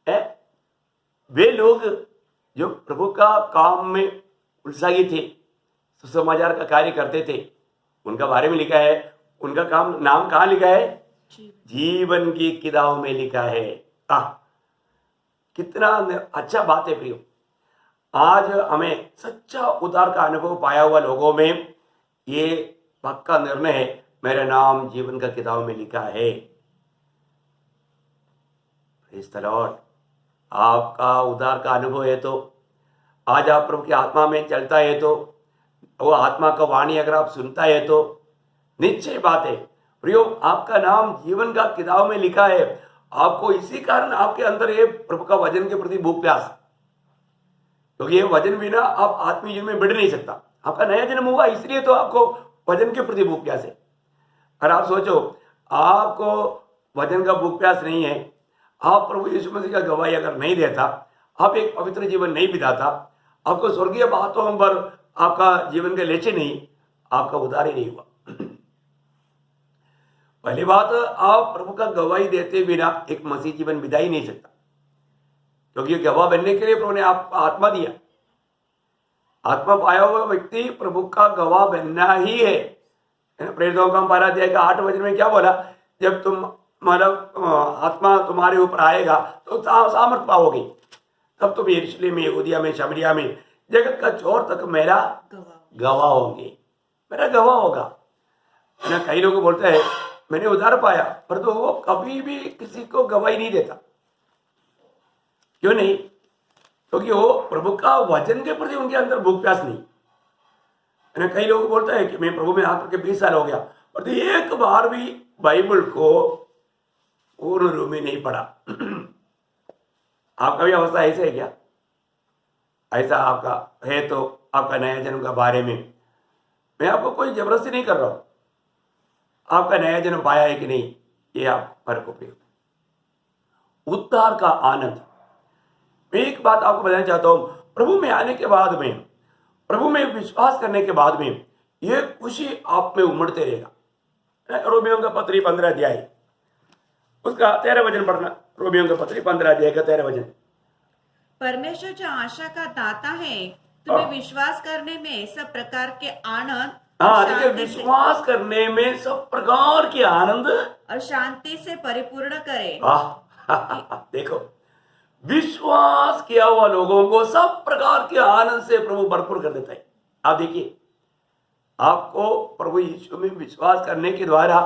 है, वे लोग जो प्रभु का काम में उत्साही थे, सुसमाचार का कार्य करते थे, उनका बारे में लिखा है। उनका काम, नाम कहाँ लिखा है? जीवन की किताब में लिखा है। कितना अच्छा बात है प्रियो। आज हमें सच्चा उद्धार का अनुभव पाया हुआ लोगों में ये पक्का निर्णय है, मेरा नाम जीवन का किताब में लिखा है। Praise the Lord. आपका उद्धार का अनुभव है तो, आज आप प्रभु की आत्मा में चलता है तो, वो आत्मा का वाणी अगर आप सुनता है तो, निश्चय बात है प्रियो, आपका नाम जीवन का किताब में लिखा है। आपको इसी कारण आपके अंदर ये प्रभु का वचन के प्रति भूख प्यास, क्योंकि ये वचन बिना आप आत्मीय जीवन में बढ़ नहीं सकता। आपका नया जन्म हुआ इसलिए तो आपको वचन के प्रति भूख प्यास है। और आप सोचो, आपको वचन का भूख प्यास नहीं है, आप प्रभु यीशु मसीह का गवाही अगर नहीं देता, आप एक पवित्र जीवन नहीं बिताता, आपको स्वर्गीय बातों पर आपका जीवन का लक्ष्य नहीं, आपका उद्धार ही नहीं हुआ। पहली बात, आप प्रभु का गवाही देते बिना एक मसीह जीवन बिता ही नहीं सकता, क्योंकि गवाह बनने के लिए प्रभु ने आपको आत्मा दिया। आत्मा पाया हुआ व्यक्ति प्रभु का गवाह बनना ही है। प्रेरितों का 12 अध्याय का 8 वचन में क्या बोला? जब तुम मतलब आत्मा तुम्हारे ऊपर आएगा तो सामर्थ पाओगे, तब तुम यरूशलेम में, यहूदिया में, शमरिया में, जगत का छोर तक मेरा गवाह होंगे, मेरा गवाह होगा ना। कई लोग बोलते हैं मैंने उद्धार पाया, पर तो वो कभी भी किसी को गवाही नहीं देता। क्यों नहीं? क्योंकि वो प्रभु का वचन के प्रति उनके अंदर भूख प्यास नहीं है। कई लोग बोलते हैं कि मैं प्रभु में आकर के 20 साल हो गया, पर तो एक बार भी बाइबल को पूर्ण रूप में नहीं पढ़ा। आपका भी अवस्था ऐसे है क्या? ऐसा आपका है तो आपका नया जन्म का बारे में मैं आपको कोई जबरदस्ती नहीं कर रहा हूं। आपका नया जन्म पाया है कि नहीं, ये आप पर को उद्धार का आनंद। मैं एक बात आपको बताना चाहता हूं, प्रभु में आने के बाद में प्रभु में विश्वास करने के बाद में ये खुशी आप में उमड़ते रहेगा। रोमियों का पत्री 15 अध्याय उसका 13 वचन पढ़ना। रोमियों का पत्री 15 अध्याय का 13 वचन। परमेश्वर जो आशा का दाता है, तुम्हें विश्वास करने में सब प्रकार के आनंद हाँ, देखिए, विश्वास करने में सब प्रकार के आनंद और शांति से परिपूर्ण करे। देखो, विश्वास किया हुआ लोगों को सब प्रकार के आनंद से प्रभु भरपूर कर देता है। आप देखिए, आपको प्रभु यीशु में विश्वास करने के द्वारा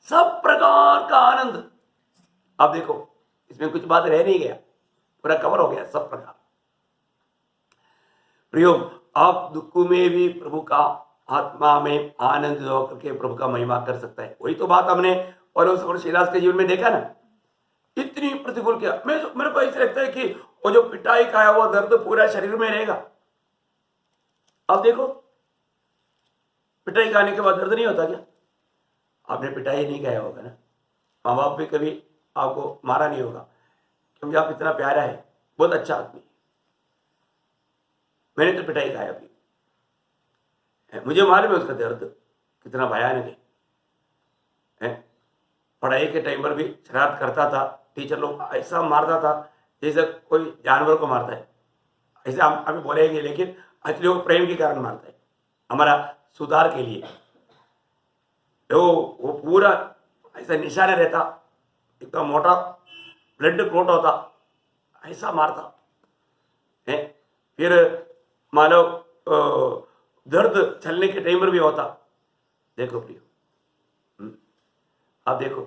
सब प्रकार का आनंद, आप देखो, इसमें कुछ बात रह नहीं गया, पूरा कवर हो गया सब प्रकार। प्रियो, आप दुख में भी प्रभु का आत्मा में आनंद होकर के प्रभु का महिमा कर सकता है। वही तो बात हमने पौलुस और सीलास के जीवन में देखा ना। इतनी प्रतिकूल किया, मेरे को ऐसा लगता है कि वो जो पिटाई खाया हुआ दर्द पूरा शरीर में रहेगा। अब देखो, पिटाई खाने के बाद दर्द नहीं होता क्या? आपने पिटाई नहीं खाया होगा ना। माँ बाप भी कभी आपको मारा नहीं होगा क्योंकि आप इतना प्यारा है, बहुत अच्छा आदमी। मैंने तो पिटाई खाया अभी, मुझे मालूम है उसका दर्द कितना भयानक है। पढ़ाई के टाइम पर भी शरारत करता था, टीचर लोग ऐसा मारता था जैसे कोई जानवर को मारता है। ऐसे हम अभी बोलेंगे, लेकिन एक्चुअली वो प्रेम के कारण मारता है, हमारा सुधार के लिए। तो वो पूरा ऐसा निशाने रहता, इतना मोटा ब्लड क्लॉट होता, ऐसा मारता है। फिर मान लो दर्द चलने के टाइम पर भी होता। देखो प्रियो, अब देखो,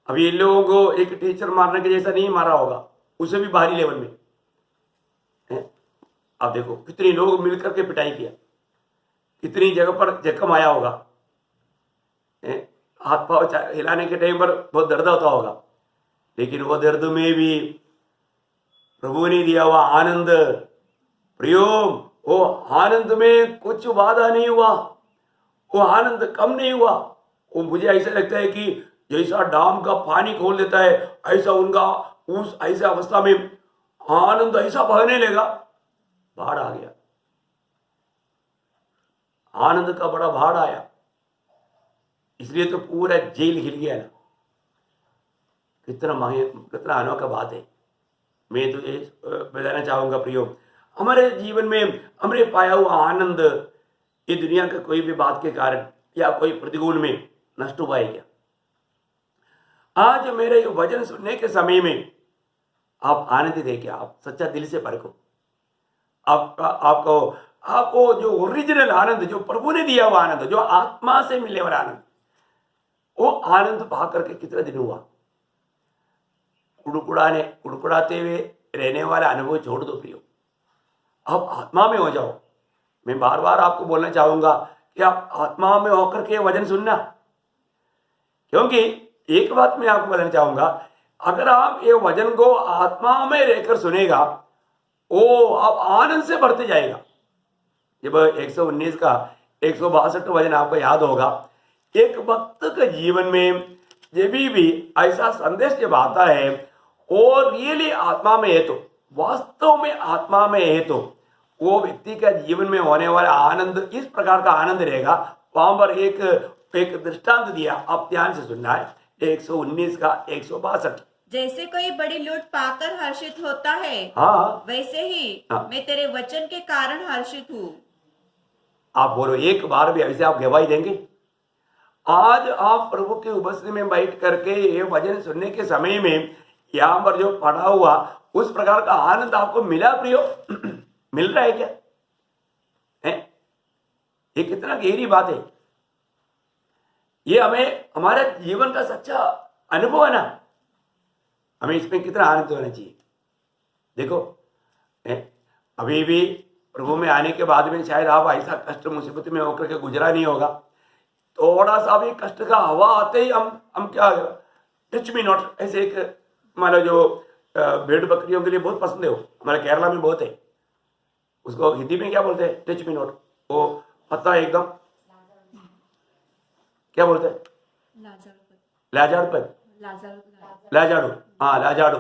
अभी इन लोगों को एक टीचर मारने के जैसा नहीं मारा होगा, उसे भी भारी लेवल में है। अब देखो, कितने लोग मिलकर के पिटाई किया, कितनी जगह पर जख्म आया होगा, हाथ पांव हिलाने के टाइम पर बहुत दर्द होता होगा, लेकिन वो दर्द में भी प्रभु ने दिया हुआ आनंद। प्रियो, वो आनंद में कुछ बाधा नहीं हुआ, वो आनंद कम नहीं हुआ। वो मुझे ऐसा लगता है कि जैसा डैम का पानी खोल देता है, ऐसा उनका उस ऐसा अवस्था में आनंद ऐसा बहने लगा, बाढ़ आ गया, आनंद का बड़ा बाढ़ आया। इसलिए तो पूरा जेल हिल गया ना। कितना अनोखा बात है। मैं तो ये बताना चाहूंगा प्रियो, हमारे जीवन में हमने पाया हुआ आनंद ये दुनिया के कोई भी बात के कारण या कोई प्रतिकूल में नष्ट हुआ है क्या? आज मेरे वचन सुनने के समय में आप आनंदित है क्या? आप सच्चा दिल से परखो। आपको जो ओरिजिनल आनंद, जो प्रभु ने दिया हुआ आनंद, जो आत्मा से मिलने वाला आनंद, वो आनंद पा करके कितना दिन हुआ? कुड़कुड़ाते हुए रहने वाला अनुभव छोड़ दो प्रियो, आप आत्मा में हो जाओ। मैं बार बार आपको बोलना चाहूंगा कि आप आत्मा में होकर के वचन सुनना, क्योंकि एक बात मैं आपको बताना चाहूंगा, अगर आप ये वचन को आत्मा में रहकर सुनेगा, वो आप आनंद से बढ़ते जाएगा। जब 119 का 162 वचन आपको याद होगा, एक भक्त के जीवन में जब भी ऐसा संदेश जब आता है और रियली आत्मा में है, तो वास्तव में आत्मा में है, तो वो व्यक्ति का जीवन में होने वाला आनंद इस प्रकार का आनंद रहेगा। वहां पर एक दृष्टांत दिया, आप ध्यान से सुनना है, 119 का 162। जैसे कोई बड़ी लूट पाकर हर्षित होता है, हाँ, वैसे ही मैं तेरे वचन के कारण हर्षित हूँ। आप बोलो, एक बार भी ऐसे आप गवाही देंगे? आज आप प्रभु की उपस्थिति में बैठ करके ये वचन सुनने के समय में यहाँ पर जो पढ़ा हुआ उस प्रकार का आनंद आपको मिला प्रियो? मिल रहा है क्या? ये कितना गहरी बात है। ये हमें हमारे जीवन का सच्चा अनुभव है ना, हमें इसमें कितना आनंद होना चाहिए। देखो, अभी भी प्रभु में आने के बाद में शायद आप ऐसा कष्ट मुसीबत में होकर के गुजरा नहीं होगा। थोड़ा सा भी कष्ट का हवा आते ही हम क्या, टच मी नॉट, ऐसे एक मान लो जो भेड़ बकरियों के लिए बहुत पसंद है, वो हमारे केरला में बहुत है, उसको हिंदी में क्या बोलते हैं? Touch me not. वो पता है एकदम, क्या बोलते हैं? लाजाड़ू। हाँ, लाजाड़ू।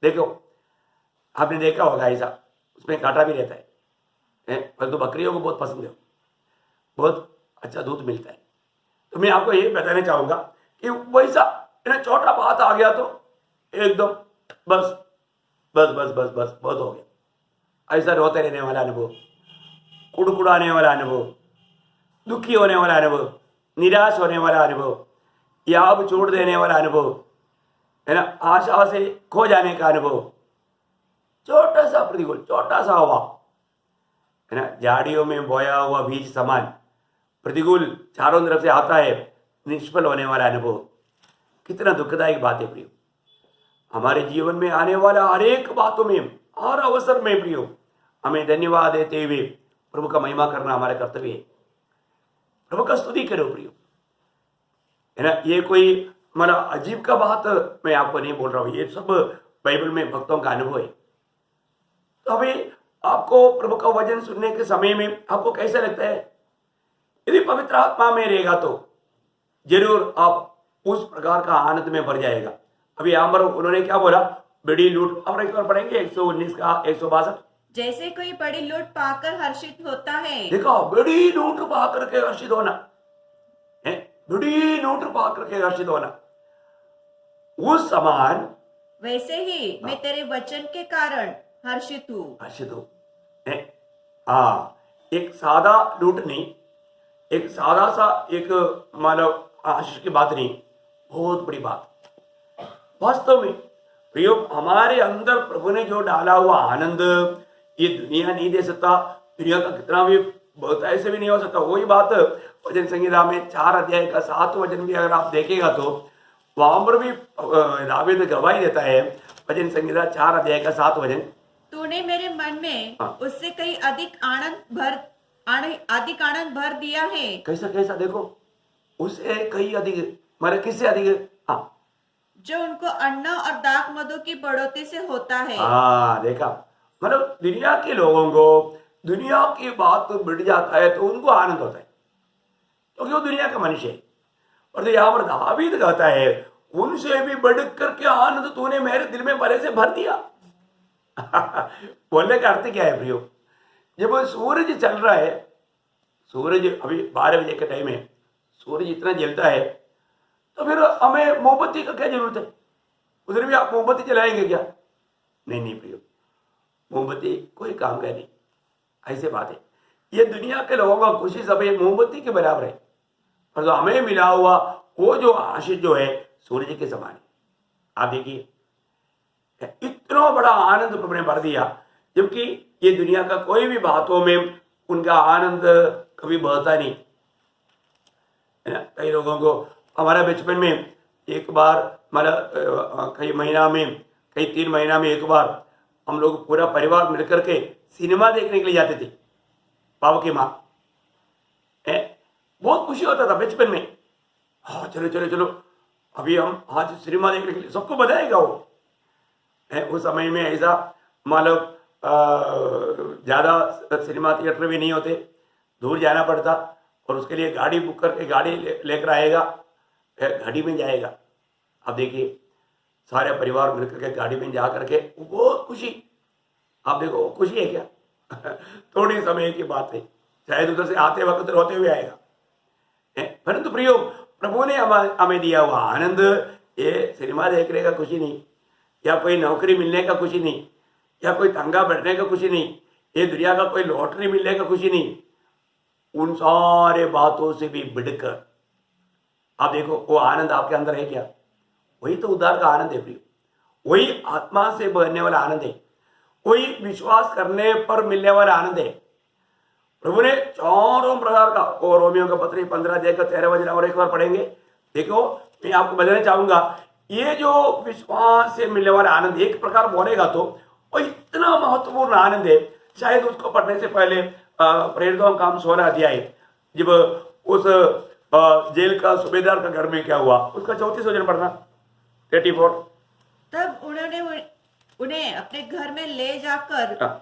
देखो, आपने देखा होगा ऐसा, उसमें कांटा भी रहता है, परंतु बकरियों को बहुत पसंद है, बहुत अच्छा दूध मिलता है। तो मैं आपको ये बताना चाहूंगा कि वैसा छोटा बात आ गया तो एकदम बस बस बस बस बस बहुत हो गया। ऐसा रोते रहने वाला अनुभव, कुड़कुड़ाने वाला अनुभव, दुखी होने वाला अनुभव, निराश होने वाला अनुभव, याब छोड़ देने वाला अनुभव, है ना, आशा से खो जाने का अनुभव, छोटा सा प्रतिकूल, छोटा सा हवा, है ना, झाड़ियों में बोया हुआ बीज समान प्रतिकूल चारों तरफ से आता है, निष्फल होने वाला अनुभव। कितना दुखदायक बात है प्रियो। हमारे जीवन में आने वाला हर एक बातों में, हर अवसर में प्रियो, हमें धन्यवाद देते हुए प्रभु का महिमा करना हमारा कर्तव्य है। प्रभु का स्तुति करो प्रियो, है ना। ये कोई मतलब अजीब का बात मैं आपको नहीं बोल रहा हूं, ये सब बाइबल में भक्तों का अनुभव है। तो अभी आपको प्रभु का वचन सुनने के समय में आपको कैसा लगता है? यदि पवित्र आत्मा में रहेगा तो जरूर आप उस प्रकार का आनंद में भर जाएगा। अभी यहाँ पर उन्होंने क्या बोला? बड़ी लूट। अब एक बार पढ़ेंगे 119 का 162। जैसे कोई बड़ी लूट पाकर हर्षित होता है। देखो, बड़ी लूट पाकर के हर्षित होना है, बड़ी लूट पाकर के हर्षित होना। उस समान वैसे ही मैं तेरे वचन के कारण हर्षित हूँ। हर्षित हो। हाँ, एक सादा लूट नहीं, एक सादा सा एक मानव आशीष की बात नहीं, बहुत बड़ी बात। वास्तव में प्रियो, हमारे अंदर प्रभु ने जो डाला हुआ आनंद ये दुनिया नहीं दे सकता। दुनिया का कितना भी बहुत ऐसे भी नहीं हो सकता। वही बात वचन संहिता में 4 अध्याय का 7 वचन भी अगर आप देखेगा तो वहां पर भी दावीद गवाही देता है। वचन संहिता 4 अध्याय का 7 वचन, तूने मेरे मन में उससे कई अधिक आनंद भर दिया है। कैसा कैसा? देखो, उससे कई अधिक, मारे किससे अधिक? हाँ, जो उनको अन्न और दाख मधु की बढ़ोतरी से होता है। हाँ, देखा, मतलब दुनिया के लोगों को दुनिया की बात बढ़ जाता है तो उनको आनंद होता है, क्योंकि वो दुनिया का मनुष्य है। और तो यहाँ पर दावीद कहता है, उनसे भी बढ़ करके आनंद तूने मेरे दिल में भले से भर दिया। बोलने का अर्थ क्या है प्रियो? जब सूरज चल रहा है, सूरज अभी 12 बजे के टाइम है, सूरज इतना जलता है, तो फिर हमें मोमबत्ती का क्या जरूरत है? उधर भी आप मोमबत्ती जलाएंगे क्या? नहीं नहीं प्रियो, मोमबत्ती कोई काम का नहीं। ऐसे बात है, ये दुनिया के लोगों का खुशी सब मोमबत्ती के बराबर है, और जो हमें मिला हुआ वो जो आशीष जो है सूरज के समान है। आप देखिए, इतना बड़ा आनंद प्रभु ने भर दिया, जबकि ये दुनिया का कोई भी बातों में उनका आनंद कभी बहता नहीं, है ना। कई लोगों को हमारा बचपन में एक बार, मतलब कई महीना में, कई 3 महीना में एक बार हम लोग पूरा परिवार मिलकर के सिनेमा देखने के लिए जाते थे। बाबा की माँ, बहुत खुशी होता था बचपन में। हाँ, चलो चलो चलो, अभी हम आज सिनेमा देखने के लिए, सबको बताएगा वो। उस समय में ऐसा मतलब ज़्यादा सिनेमा थिएटर भी नहीं होते, दूर जाना पड़ता, और उसके लिए गाड़ी बुक करके गाड़ी लेकर आएगा, गाड़ी में जाएगा। अब देखिए, सारे परिवार मिलकर के गाड़ी में जा करके बहुत खुशी। आप देखो, खुशी है क्या? थोड़ी समय की बात है, शायद उधर से आते वक्त रोते हुए आएगा। परंतु प्रियो, प्रभु ने हमें दिया हुआ आनंद, ये सिनेमा देखने का खुशी नहीं, या कोई नौकरी मिलने का खुशी नहीं, या कोई तंगा बैठने का खुशी नहीं, ये दुनिया का कोई लॉटरी मिलने का खुशी नहीं। उन सारे बातों से भी बढ़कर आप देखो, वो आनंद आपके अंदर है क्या? वही तो उद्धार का आनंद है प्रियो, वही आत्मा से बहने वाला आनंद है, वही विश्वास करने पर मिलने वाला आनंद है। प्रभु ने चारों प्रकार का, और रोमियो का पत्री 15 अध्याय का 13 वचन और एक बार पढ़ेंगे। देखो, मैं आपको बताना चाहूंगा, ये जो विश्वास से मिलने वाला आनंद एक प्रकार बोलेगा तो वो इतना महत्वपूर्ण आनंद है, शायद उसको पढ़ने से पहले प्रेरितों का काम 16 अध्याय, जब उस जेल का सूबेदार का घर में क्या हुआ, उसका 34 वचन पढ़ना, 34। तब उन्होंने उन्हें अपने घर में ले जाकर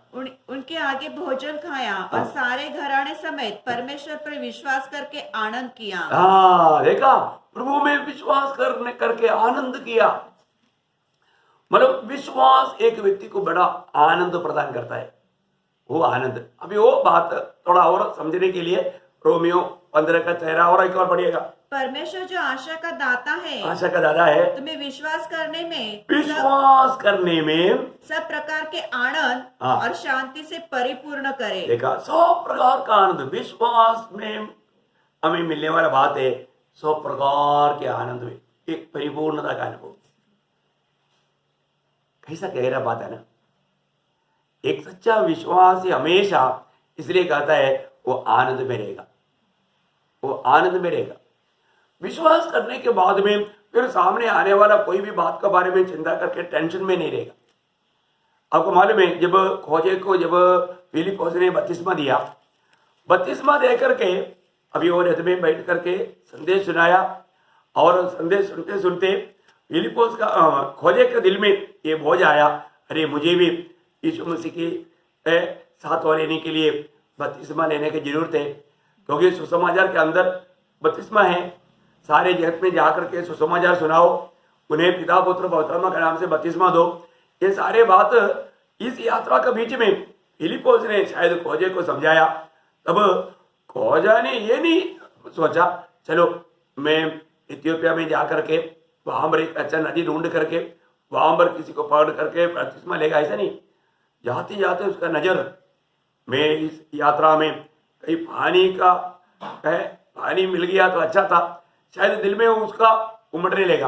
उनके आगे भोजन खाया और सारे घराने समेत परमेश्वर पर विश्वास करके आनंद किया। हाँ, देखा, प्रभु में विश्वास करके आनंद किया। मतलब विश्वास एक व्यक्ति को बड़ा आनंद प्रदान करता है। वो आनंद। अभी वो बात थोड़ा और समझने के लिए रोमियो 15 का 13 और एक और पढ़िएगा। परमेश्वर जो आशा का दाता है, आशा का दादा है, तुम्हें विश्वास करने में विश्वास करने में सब प्रकार के आनंद हाँ। और शांति से परिपूर्ण करे। देखा, 100 प्रकार का आनंद विश्वास में हमें मिलने वाला बात है। 100 प्रकार के आनंद में एक परिपूर्णता का अनुभव। कैसा गहरा बात है ना। एक सच्चा विश्वास हमेशा इसलिए कहता है वो आनंद में रहेगा, वो आनंद में रहेगा। विश्वास करने के बाद में फिर सामने आने वाला कोई भी बात के बारे में चिंता करके टेंशन में नहीं रहेगा। आपको मालूम है, जब खोजे को जब फिलिप्पुस ने बपतिस्मा दिया, बपतिस्मा दे करके अभी वो रथ में बैठ करके संदेश सुनाया, और संदेश सुनते सुनते फिलिप्पुस का खोजे के दिल में ये बोझ आया, अरे मुझे भी यीशु मसीह के साथ लेने के लिए बपतिस्मा लेने की जरूरत है, क्योंकि सुसमाचार के अंदर बपतिस्मा है। सारे जगत में जाकर के सुसमाचार सुनाओ, उन्हें पिता पुत्र पवित्र आत्मा के नाम से बपतिस्मा दो। ये सारे बात इस यात्रा के बीच में फिलिप्पुस ने शायद खोजे को समझाया। तब खोजा ने ये नहीं सोचा चलो मैं इथियोपिया में जाकर के वहां पर एक अच्छा नदी ढूंढ करके वहां पर किसी को पकड़ करके बपतिस्मा लेगा, ऐसा नहीं। जाते जाते उसका नजर में इस यात्रा में कहीं पानी का है, पानी मिल गया तो अच्छा था, शायद दिल में उसका उमड़ने लगा।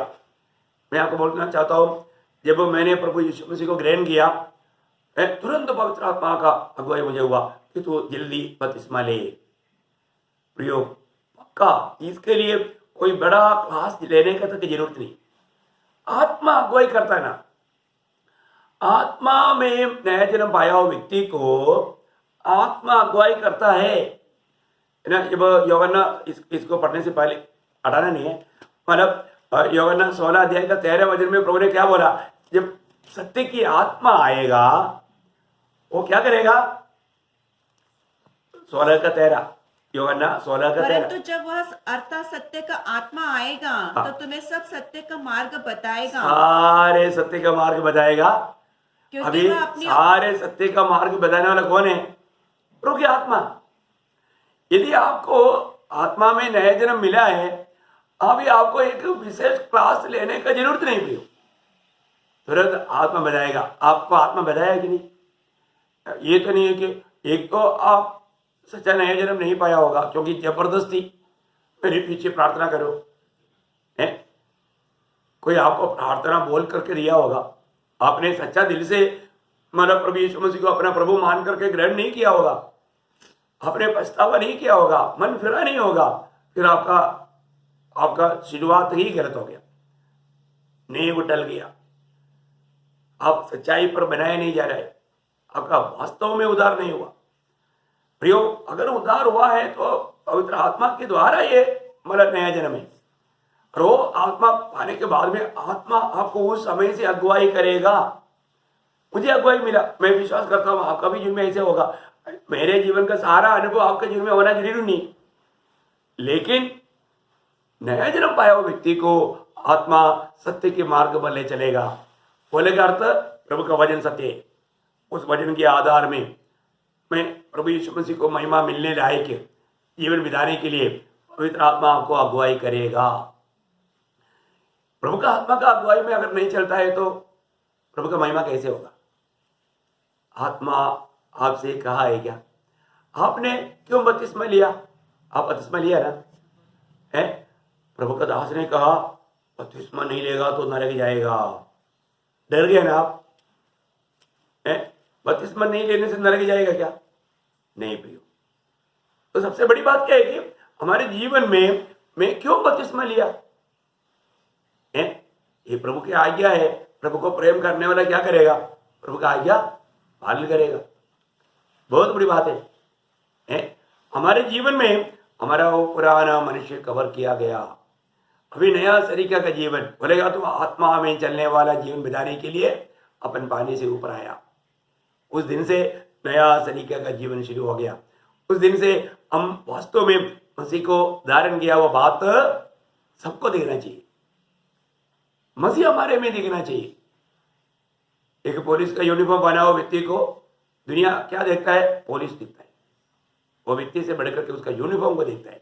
मैं आपको बोलना चाहता हूँ, जब मैंने प्रभु यीशु मसीह को ग्रहण किया, तुरंत पवित्र आत्मा का अगुवाई मुझे हुआ कि तू जल्दी बपतिस्मा ले। प्रियो, पक्का इसके लिए कोई बड़ा क्लास लेने का तो जरूरत नहीं। आत्मा अगुवाई करता है ना। आत्मा में नया जन्म पाया हुआ व्यक्ति को आत्मा अगुवाई करता है ना। जब यूहन्ना इसको पढ़ने से पहले हटाना नहीं है, मतलब यूहन्ना 16 अध्याय का 13 वचन में प्रभु ने क्या बोला, जब सत्य की आत्मा आएगा वो क्या करेगा। 16 का 13, यूहन्ना 16 का 13। परंतु जब वह अर्थात सत्य का आत्मा आएगा तो तुम्हें सब सत्य का मार्ग बताएगा, सारे सत्य का मार्ग बताएगा। क्योंकि अभी वह अपनी सारे सत्य का मार्ग बताने वाला कौन है? प्रभु की आत्मा। यदि आपको आत्मा में नया जन्म मिला है, अभी आपको एक विशेष क्लास लेने का जरूरत नहीं भी, तुरंत आत्मा बताएगा। आपको आत्मा बताया कि नहीं? ये तो नहीं है कि एक तो आप सच्चा नया जन्म नहीं पाया होगा क्योंकि जबरदस्ती मेरे पीछे प्रार्थना करो है, कोई आपको प्रार्थना बोल करके दिया होगा, आपने सच्चा दिल से मतलब प्रभु यीशु मसीह को अपना प्रभु मान करके ग्रहण नहीं किया होगा, आपने पछतावा नहीं किया होगा, मन फिरा नहीं होगा, फिर आपका शुरुआत ही गलत हो गया, नींव टल गया, आप सच्चाई पर बनाए नहीं जा रहे, आपका वास्तव में उद्धार नहीं हुआ। प्रियो, अगर उद्धार हुआ है तो पवित्र आत्मा के द्वारा ये मतलब नया जन्म है। और वो आत्मा पाने के बाद में आत्मा आपको उस समय से अगुवाई करेगा। मुझे अगुवाई मिला, मैं विश्वास करता हूँ आपका भी जीवन में ऐसे होगा। मेरे जीवन का सारा अनुभव आपके जीवन में होना जरूरी नहीं, लेकिन नया जन्म पाया हुआ व्यक्ति को आत्मा सत्य के मार्ग पर ले चलेगा। बोले का अर्थ प्रभु का वचन सत्य है, उस वचन के आधार में मैं प्रभु यीशु मसीह को महिमा मिलने लायक जीवन बिताने के लिए पवित्र आत्मा आपको अगुवाई करेगा। प्रभु का आत्मा का अगुवाई में अगर नहीं चलता है तो प्रभु का महिमा कैसे होगा? आत्मा आपसे कहा है क्या? आपने क्यों बपतिस्मा लिया? आप बपतिस्मा लिया ना है? प्रभु का दास ने कहा बपतिस्मा नहीं लेगा तो नरक जाएगा। डर गए ना आप? बपतिस्मा नहीं लेने से नरक जाएगा क्या? नहीं प्रियो। तो सबसे बड़ी बात क्या है कि हमारे जीवन में मैं क्यों बपतिस्मा लिया है? ये प्रभु की आज्ञा है। प्रभु को प्रेम करने वाला क्या करेगा? प्रभु का आज्ञा पालन करेगा। बहुत बड़ी बात है? हमारे जीवन में हमारा वो पुराना मनुष्य कवर किया गया, अभी नया तरीका का जीवन बोलेगा तो आत्मा में चलने वाला जीवन बिताने के लिए अपन पानी से ऊपर आया। उस दिन से नया तरीका का जीवन शुरू हो गया। उस दिन से हम वास्तव में मसीह को धारण किया हुआ बात सबको देखना चाहिए, मसीह हमारे में दिखना चाहिए। एक पुलिस का यूनिफॉर्म बना हुआ व्यक्ति को दुनिया क्या देखता है? पुलिस दिखता है। वो व्यक्ति से बढ़कर के उसका यूनिफॉर्म को देखता है।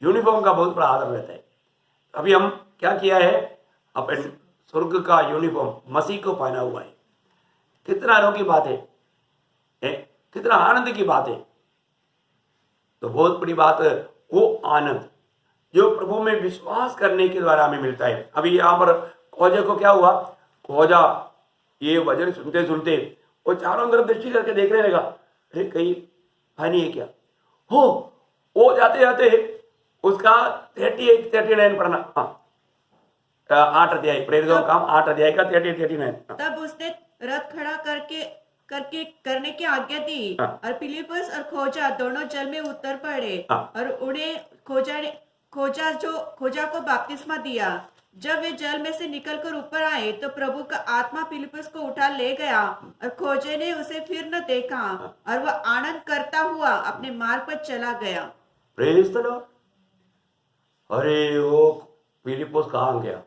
यूनिफॉर्म का बहुत बड़ा आदर रहता है। अभी हम क्या किया है? अपन स्वर्ग का यूनिफॉर्म मसीह को पहना हुआ है। कितना अनोखी बात है, कितना आनंद की बात है। तो बहुत बड़ी बात है वो आनंद जो प्रभु में विश्वास करने के द्वारा हमें मिलता है। अभी यहाँ पर खोजा को क्या हुआ? खोजा ये वचन सुनते सुनते वो चारों तरफ दृष्टि करके देखने लगा, अरे कहीं हानि है क्या? हो वो जाते जाते उसका 38 39 पढ़ना। हाँ, 8 अध्याय, प्रेरितों का काम 8 अध्याय का 38 39। तब उसने रथ खड़ा करके करके करने की आज्ञा दी हाँ। और फिलिपस और खोजा दोनों जल में उतर पड़े हाँ। और उन्हें खोजा को बपतिस्मा दिया। जब वे जल में से निकलकर ऊपर आए तो प्रभु का आत्मा फिलिपस को उठा ले गया और खोजे ने उसे फिर न देखा और वह आनंद करता हुआ अपने मार्ग पर चला गया। Praise the Lord. अरे वो फिलिपस कहाँ गया?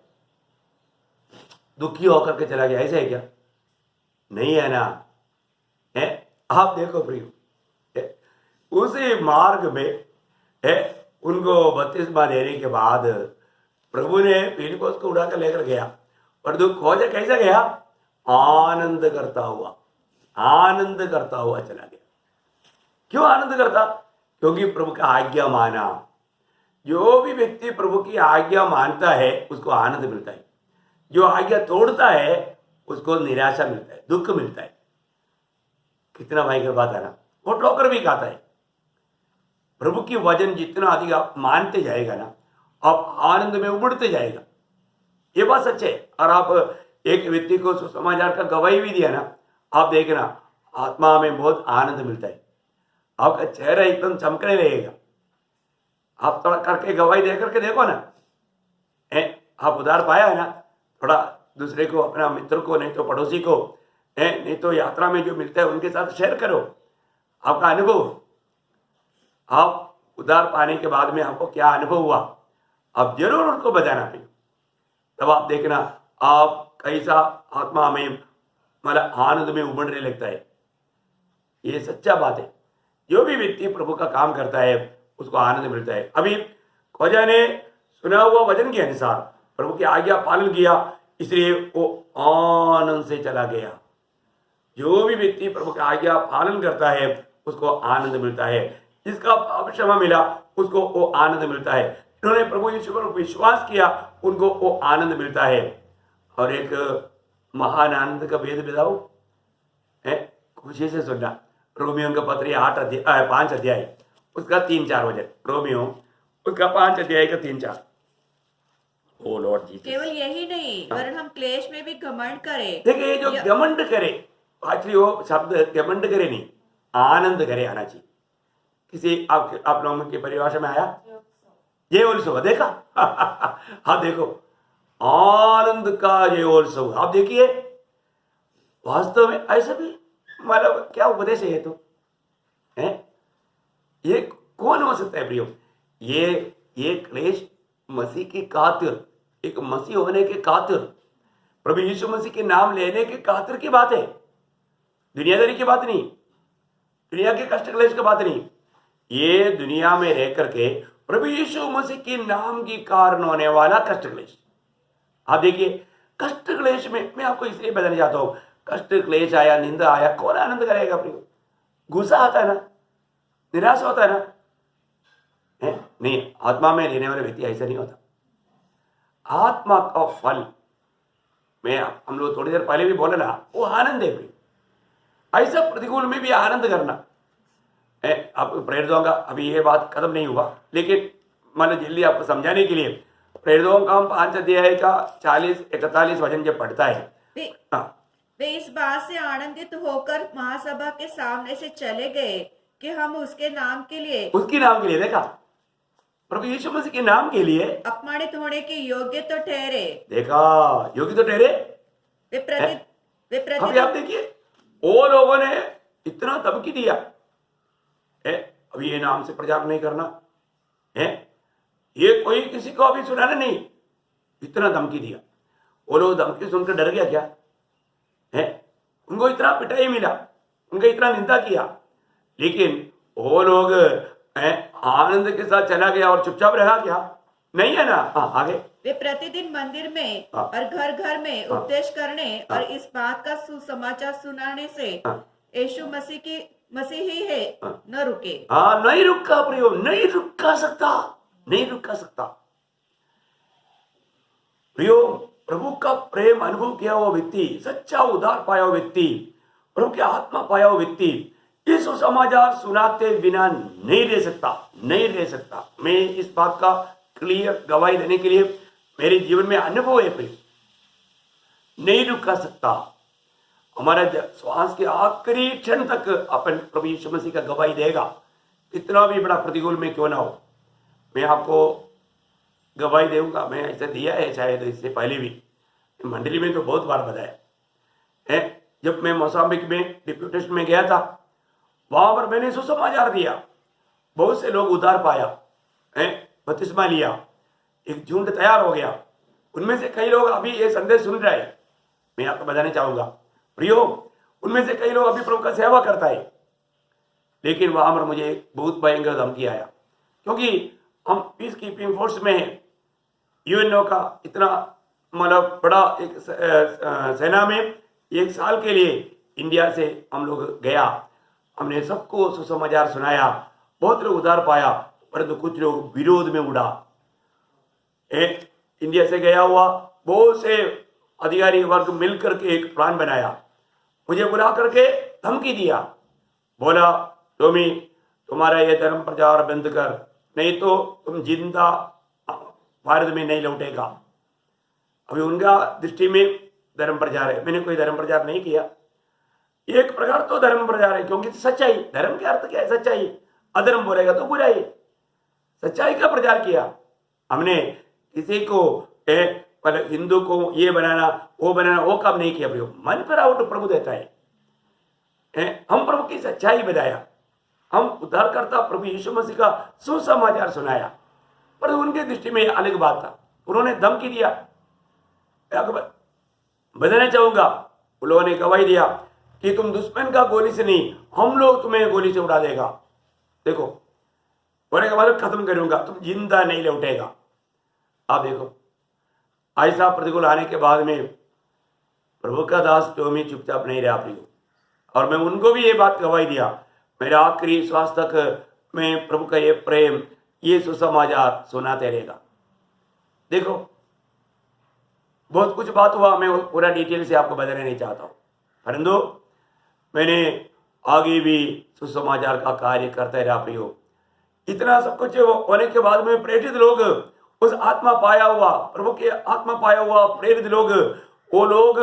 दुखी होकर के चला गया, ऐसा है क्या? नहीं है ना? है आप देखो प्रियो, उसी मार्ग में है उनको बपतिस्मा देने के बाद प्रभु ने फिलिपस को उड़ाकर लेकर गया और दुख खोजा कैसा गया? आनंद करता हुआ चला गया। क्यों आनंद करता? क्योंकि प्रभु का आज्ञा माना। जो भी व्यक्ति प्रभु की आज्ञा मानता है उसको आनंद मिलता है। जो आज्ञा तोड़ता है उसको निराशा मिलता है, दुख मिलता है। कितना भयंकर बात है ना? वो ठोकर भी खाता है। प्रभु की वचन जितना अधिक आप मानते जाएगा ना, आप आनंद में उबड़ते जाएगा। ये बात सच है। और आप एक व्यक्ति को सुसमाचार का गवाही भी दिया ना, आप देखना आत्मा में बहुत आनंद मिलता है। आपका चेहरा एकदम चमकने लगेगा। आप थोड़ा करके गवाही दे करके देखो ना, आप उधार पाया है ना, थोड़ा दूसरे को, अपना मित्र को, नहीं तो पड़ोसी को, नहीं तो यात्रा में जो मिलता है उनके साथ शेयर करो आपका अनुभव। आप उधार पाने के बाद में आपको क्या अनुभव हुआ, आप जरूर उनको बताना चाहिए। तब आप देखना आप कैसा आत्मा में मतलब आनंद में उमड़ने लगता है। ये सच्चा बात है। जो भी व्यक्ति प्रभु का काम करता है उसको आनंद मिलता है। अभी खोजा ने सुना हुआ वचन के अनुसार प्रभु की आज्ञा पालन किया, इसलिए वो आनंद से चला गया। जो भी व्यक्ति प्रभु की आज्ञा पालन करता है उसको आनंद मिलता है। जिसका पाप क्षमा मिला उसको वो आनंद मिलता है। जिन्होंने प्रभु यीशु पर विश्वास किया उनको वो आनंद मिलता है। और एक महान आनंद का भेद बताओ, है खुशी से सुनना। रोमियो का पत्र 5 अध्याय उसका 3-4 वचन। रोमियो उसका 5 अध्याय का 3-4। ओ लॉर्ड जीसस। केवल यही नहीं वरन हम क्लेश में भी घमंड करें। देखिए ये जो घमंड करे, एक्चुअली वो शब्द घमंड करे नहीं, आनंद करे आना चाहिए। किसी आप लोगों की परिभाषा में आया ये उत्सव देखा? हाँ देखो, आनंद का ये उत्सव आप देखिए। वास्तव में ऐसा भी मतलब क्या उपदेश है ये? तो है ये कौन हो सकता है प्रियो? ये क्लेश मसीह की खातिर, एक मसीह होने के खातिर, प्रभु यीशु मसीह के नाम लेने के खातिर की बात है। दुनियादारी की बात नहीं, दुनिया के कष्ट क्लेश की बात नहीं। ये दुनिया में रह करके प्रभु यीशु मसीह के नाम की कारण होने वाला कष्ट क्लेश। आप देखिए कष्ट क्लेश में मैं आपको इसलिए बताने चाहता हूं, कष्ट क्लेश आया, निंदा आया, कौन आनंद करेगा प्रियो? गुस्सा आता है ना, निराशा होता है ना, है नहीं। आत्मा में रहने वाले व्यक्ति ऐसा नहीं होता। आत्मा का फल मैं हम लोग थोड़ी देर पहले भी बोले ना, वो आनंद है प्रियो। ऐसा प्रतिकूल में भी आनंद करना। आप प्रेरितों का अभी ये बात खत्म नहीं हुआ, लेकिन मैंने जल्दी आपको समझाने के लिए प्रेरितों का 5 अध्याय का 40-41 वचन जब पढ़ता है, वे इस बात से आनंदित होकर महासभा के सामने से चले गए कि हम उसके नाम के लिए देखा, प्रभु यीशु मसीह के नाम के लिए अपमानित होने के योग्य तो ठहरे। देखा, योग्य तो ठहरे। अभी आप देखिए वो लोगों ने इतना धमकी दिया, अभी ये नाम से प्रचार नहीं करना है, ये कोई किसी को अभी सुनाना नहीं, इतना धमकी दिया। वो लोग धमकी सुनकर डर गया क्या? है उनको इतना पिटाई मिला, उनका इतना निंदा किया, लेकिन वो लोग आनंद के साथ चला गया और चुपचाप रहा क्या? नहीं है ना। हाँ, आगे। वे प्रतिदिन मंदिर में हाँ। और घर घर में हाँ। उपदेश करने हाँ। और इस बात का सुसमाचार सुनाने से हाँ। यीशु मसीह ही है, हाँ। न रुके। हाँ, नहीं रुका प्रियो, नहीं रुका सकता, नहीं रुका सकता। प्रियो, प्रभु का प्रेम अनुभव किया हुआ व्यक्ति, सच्चा उद्धार पाया हुआ व्यक्ति, प्रभु की आत्मा पाया हुआ व्यक्ति इस सुसमाचार सुनाते बिना नहीं रह सकता, नहीं रह सकता। मैं इस बात का क्लियर गवाही देने के लिए मेरे जीवन में अनुभव है प्रिय, नहीं रुका सकता। हमारा श्वास के आखिरी क्षण तक अपन प्रभु यीशु मसीह का गवाही देगा, कितना भी बड़ा प्रतिकूल में क्यों ना हो। मैं आपको गवाही दूंगा, मैं ऐसा दिया है शायद इससे पहले भी, मंडली में तो बहुत बार बताया है। जब मैं मोजाम्बिक में डिप्यूटेशन में गया था, वहां पर मैंने सुसमाचार दिया, बहुत से लोग उद्धार पाया, बपतिस्मा लिया, एक झुंड तैयार हो गया। उनमें से कई लोग अभी ये संदेश सुन रहे हैं, मैं आपको बताना चाहूंगा प्रियो, उनमें से कई लोग अभी प्रभु का सेवा करता है। लेकिन वहां पर मुझे बहुत भयंकर धमकी आया, क्योंकि हम पीस कीपिंग फोर्स में हैं, यूएनओ का इतना मतलब बड़ा एक सेना में 1 साल के लिए इंडिया से हम लोग गया, हमने सबको सुसमाचार सुनाया, बहुत लोग उद्धार पाया, परंतु कुछ लोग विरोध में उड़ा। इंडिया से गया हुआ बहुत से अधिकारी वर्ग मिलकर के एक प्लान बनाया, मुझे बुला करके धमकी दिया, बोला टोमी तुम्हारा ये धर्म प्रचार बंद कर, नहीं तो तुम जिंदा भारत में नहीं लौटेगा। अभी उनका दृष्टि में धर्म प्रचार है, मैंने कोई धर्म प्रचार नहीं किया। एक प्रकार तो धर्म प्रचार है, क्योंकि सच्चाई, धर्म के अर्थ क्या है? सच्चाई। अधर्म बोलेगा तो बुराई, सच्चाई का प्रचार किया हमने। किसी को हिंदू को ये बनाना वो काम नहीं किया। मन पर आउट प्रभु देता है। हम प्रभु की सच्चाई बताया, हम उद्धारकर्ता प्रभु यीशु मसीह का सुसमाचार सुनाया, पर उनके दृष्टि में अलग बात था, उन्होंने धमकी दिया। बताना चाहूंगा, उन लोगों ने गवाही दिया कि तुम दुश्मन का गोली से नहीं, हम लोग तुम्हें गोली से उड़ा देगा। देखो, बोले के बाद खत्म करूंगा, तुम जिंदा नहीं लौटेगा। आप देखो, ऐसा प्रतिकूल आने के बाद में प्रभु का दास टोमी चुपचाप नहीं रहा प्रियो, और मैं उनको भी ये बात गवाही दिया, मेरा आखिरी श्वास तक मैं प्रभु का ये प्रेम, ये सुसमाचार सुनाते रहेगा। देखो, बहुत कुछ बात हुआ, मैं पूरा डिटेल से आपको बताना नहीं चाहता हूँ, परंतु मैंने आगे भी सुसमाचार का कार्य करते रहा प्रियो। इतना सब कुछ होने के बाद में प्रेरित लोग, उस आत्मा पाया हुआ, प्रभु के आत्मा पाया हुआ प्रेरित लोग, वो लोग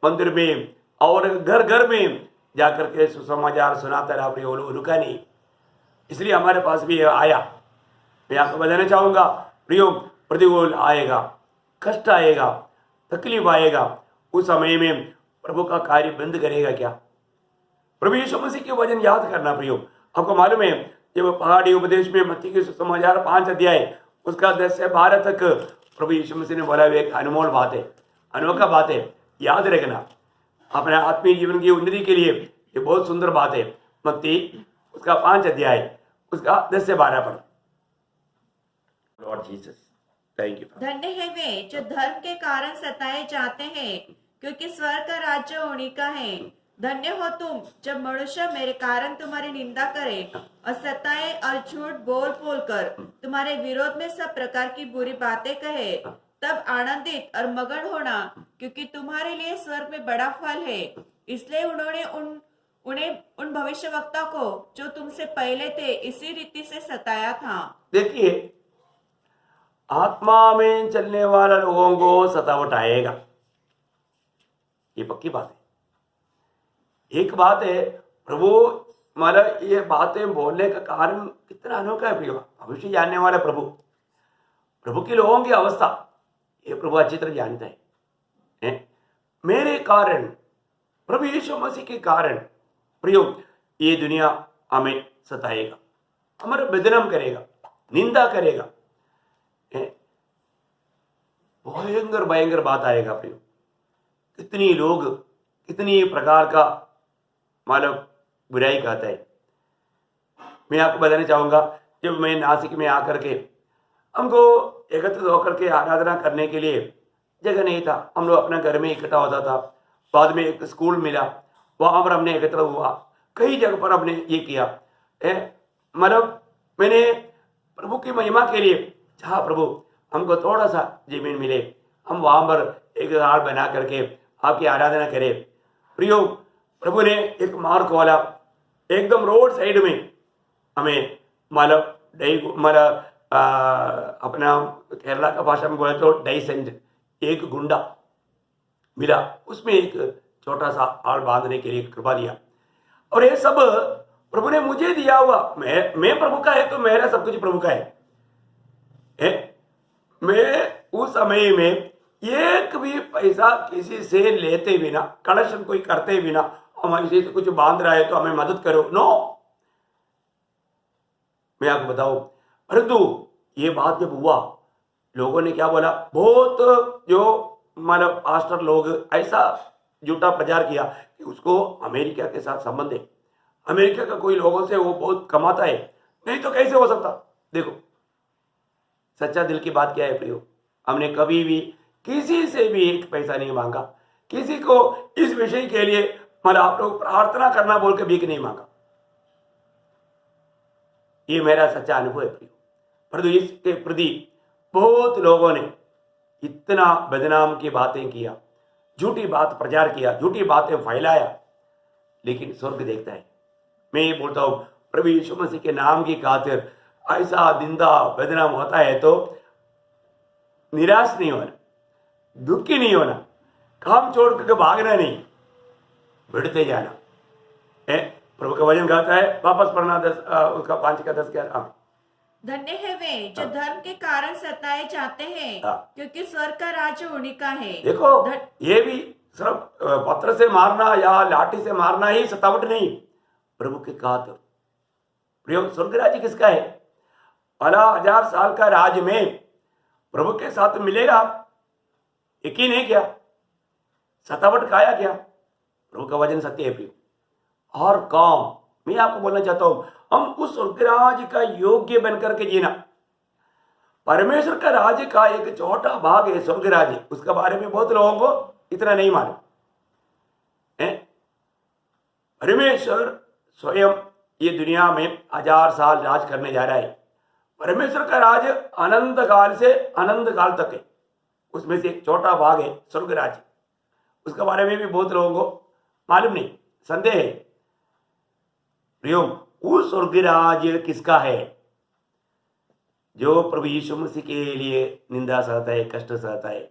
मंदिर में और घर घर में जाकर के सुसमाचार सुनाता रहा प्रियो, रुका नहीं। इसलिए हमारे पास भी आया। मैं आपको बताना चाहूंगा प्रियो, प्रतिकूल आएगा, कष्ट आएगा, तकलीफ आएगा, उस समय में प्रभु का कार्य बंद करेगा क्या? प्रभु यीशु मसीह के वचन याद करना प्रियो। आपको मालूम है, जब पहाड़ी उपदेश में मत्ती के सुसमाचार 5 अध्याय उसका 10 से 12 तक प्रभु यीशु मसीह ने बोला, एक अनमोल बात है, अनोखा बात है, याद रखना अपने आत्मीय जीवन की उन्नति के लिए। ये बहुत सुंदर बात है, मत्ती उसका 5 अध्याय उसका 10 से 12 पर। Lord Jesus, thank you. धन्य है वे जो धर्म के कारण सताए जाते हैं, क्योंकि स्वर्ग का राज्य उन्हीं का है। धन्य हो तुम जब मनुष्य मेरे कारण तुम्हारी निंदा करे और सताए और झूठ बोल बोल कर तुम्हारे विरोध में सब प्रकार की बुरी बातें कहे, तब आनंदित और मगन होना, क्योंकि तुम्हारे लिए स्वर्ग में बड़ा फल है। इसलिए उन्होंने उन भविष्यवक्ता को जो तुमसे पहले थे इसी रीति से सताया था। देखिए, आत्मा में चलने वाले लोगों को सतावट आएगा, ये पक्की बात है। एक बात है, प्रभु मतलब ये बातें बोलने का कारण कितना अनोखा है प्रियो। भविष्य जानने वाला प्रभु के लोगों की अवस्था ये प्रभु अच्छी तरह जानता है। मेरे कारण, प्रभु यीशु मसीह के कारण प्रियो, ये दुनिया हमें सताएगा, हमारा बदनाम करेगा, निंदा करेगा, भयंकर भयंकर बात आएगा प्रियो। कितनी लोग कितनी प्रकार का मतलब बुराई कहता है। मैं आपको बताना चाहूँगा, जब मैं नासिक में आकर के हमको एकत्रित होकर के आराधना करने के लिए जगह नहीं था। हम लोग अपने घर में इकट्ठा होता था। बाद में एक स्कूल मिला, वहाँ पर हमने एकत्र हुआ। कई जगह पर हमने ये किया। मतलब मैंने प्रभु की महिमा के लिए चाहा, प्रभु हमको थोड़ा सा जमीन मिले, हम वहाँ पर एक हाल बना करके आपकी आराधना करें। प्रियो, प्रभु ने एक मार्ग खोला, एकदम रोड साइड में हमें मतलब मतलब अपना केरला का भाषा में बोले तो डाइसेंट एक गुंडा मिला, उसमें एक छोटा सा आड़ बांधने के लिए कृपा दिया। और ये सब प्रभु ने मुझे दिया हुआ। मैं प्रभु का है तो मेरा सब कुछ प्रभु का है। मैं उस समय में एक भी पैसा किसी से लेते बिना, कलेक्शन कोई करते बिना, हमारे से कुछ बांध रहा है तो हमें मदद करो, नो। मैं आपको बताऊं, परंतु ये बात जब हुआ, लोगों ने क्या बोला, बहुत जो मतलब पास्टर लोग ऐसा झूठा प्रचार किया कि उसको अमेरिका के साथ संबंध है, अमेरिका का कोई लोगों से वो बहुत कमाता है, नहीं तो कैसे हो सकता। देखो सच्चा दिल की बात क्या है प्रियो, हमने कभी भी किसी से भी एक पैसा नहीं मांगा, किसी को इस विषय के लिए मतलब आप लोग प्रार्थना करना बोल के भीख नहीं मांगा। ये मेरा सच्चा अनुभव है प्रियो। परंतु इसके प्रति बहुत लोगों ने इतना बदनाम की बातें किया, झूठी बात प्रचार किया, झूठी बातें फैलाया, लेकिन स्वर्ग देखता है। मैं ये बोलता हूं, प्रभु यीशु मसीह के नाम की खातिर ऐसा निंदा बदनाम होता है तो निराश नहीं होना, दुखी नहीं होना, काम छोड़ करके भागना नहीं, बढ़ते जाना है। प्रभु का वचन कहता है, वापस पढ़ना 10 उसका 5 का 10 क्या। धन्य है वे जो धर्म के कारण सताए जाते हैं, क्योंकि स्वर्ग का राज्य उन्हीं का है। देखो ये भी सिर्फ पत्थर से मारना या लाठी से मारना ही सतावट नहीं, प्रभु के खातिर। प्रिय, स्वर्ग राज्य किसका है? 1000 साल का राज में प्रभु के साथ मिलेगा, यकीन है क्या? सतावट खाया क्या? प्रभु का वचन सत्य है प्रिय। और काम मैं आपको बोलना चाहता हूं, हम उस स्वर्ग राज्य का योग्य बनकर के जीना। परमेश्वर का राज्य का एक छोटा भाग है स्वर्ग राज्य, उसके बारे में बहुत लोगों को इतना नहीं मालूम है। परमेश्वर स्वयं ये दुनिया में 1000 साल राज करने जा रहा है। परमेश्वर का राज अनंत काल से अनंत काल तक है, उसमें से एक छोटा भाग है स्वर्ग राज्य। उसके बारे में भी बहुत लोगों को मालूम नहीं, संदेह है। प्रियो, उस स्वर्ग राज्य किसका है? जो प्रभु यीशु मसीह के लिए निंदा सहता है, कष्ट सहता है,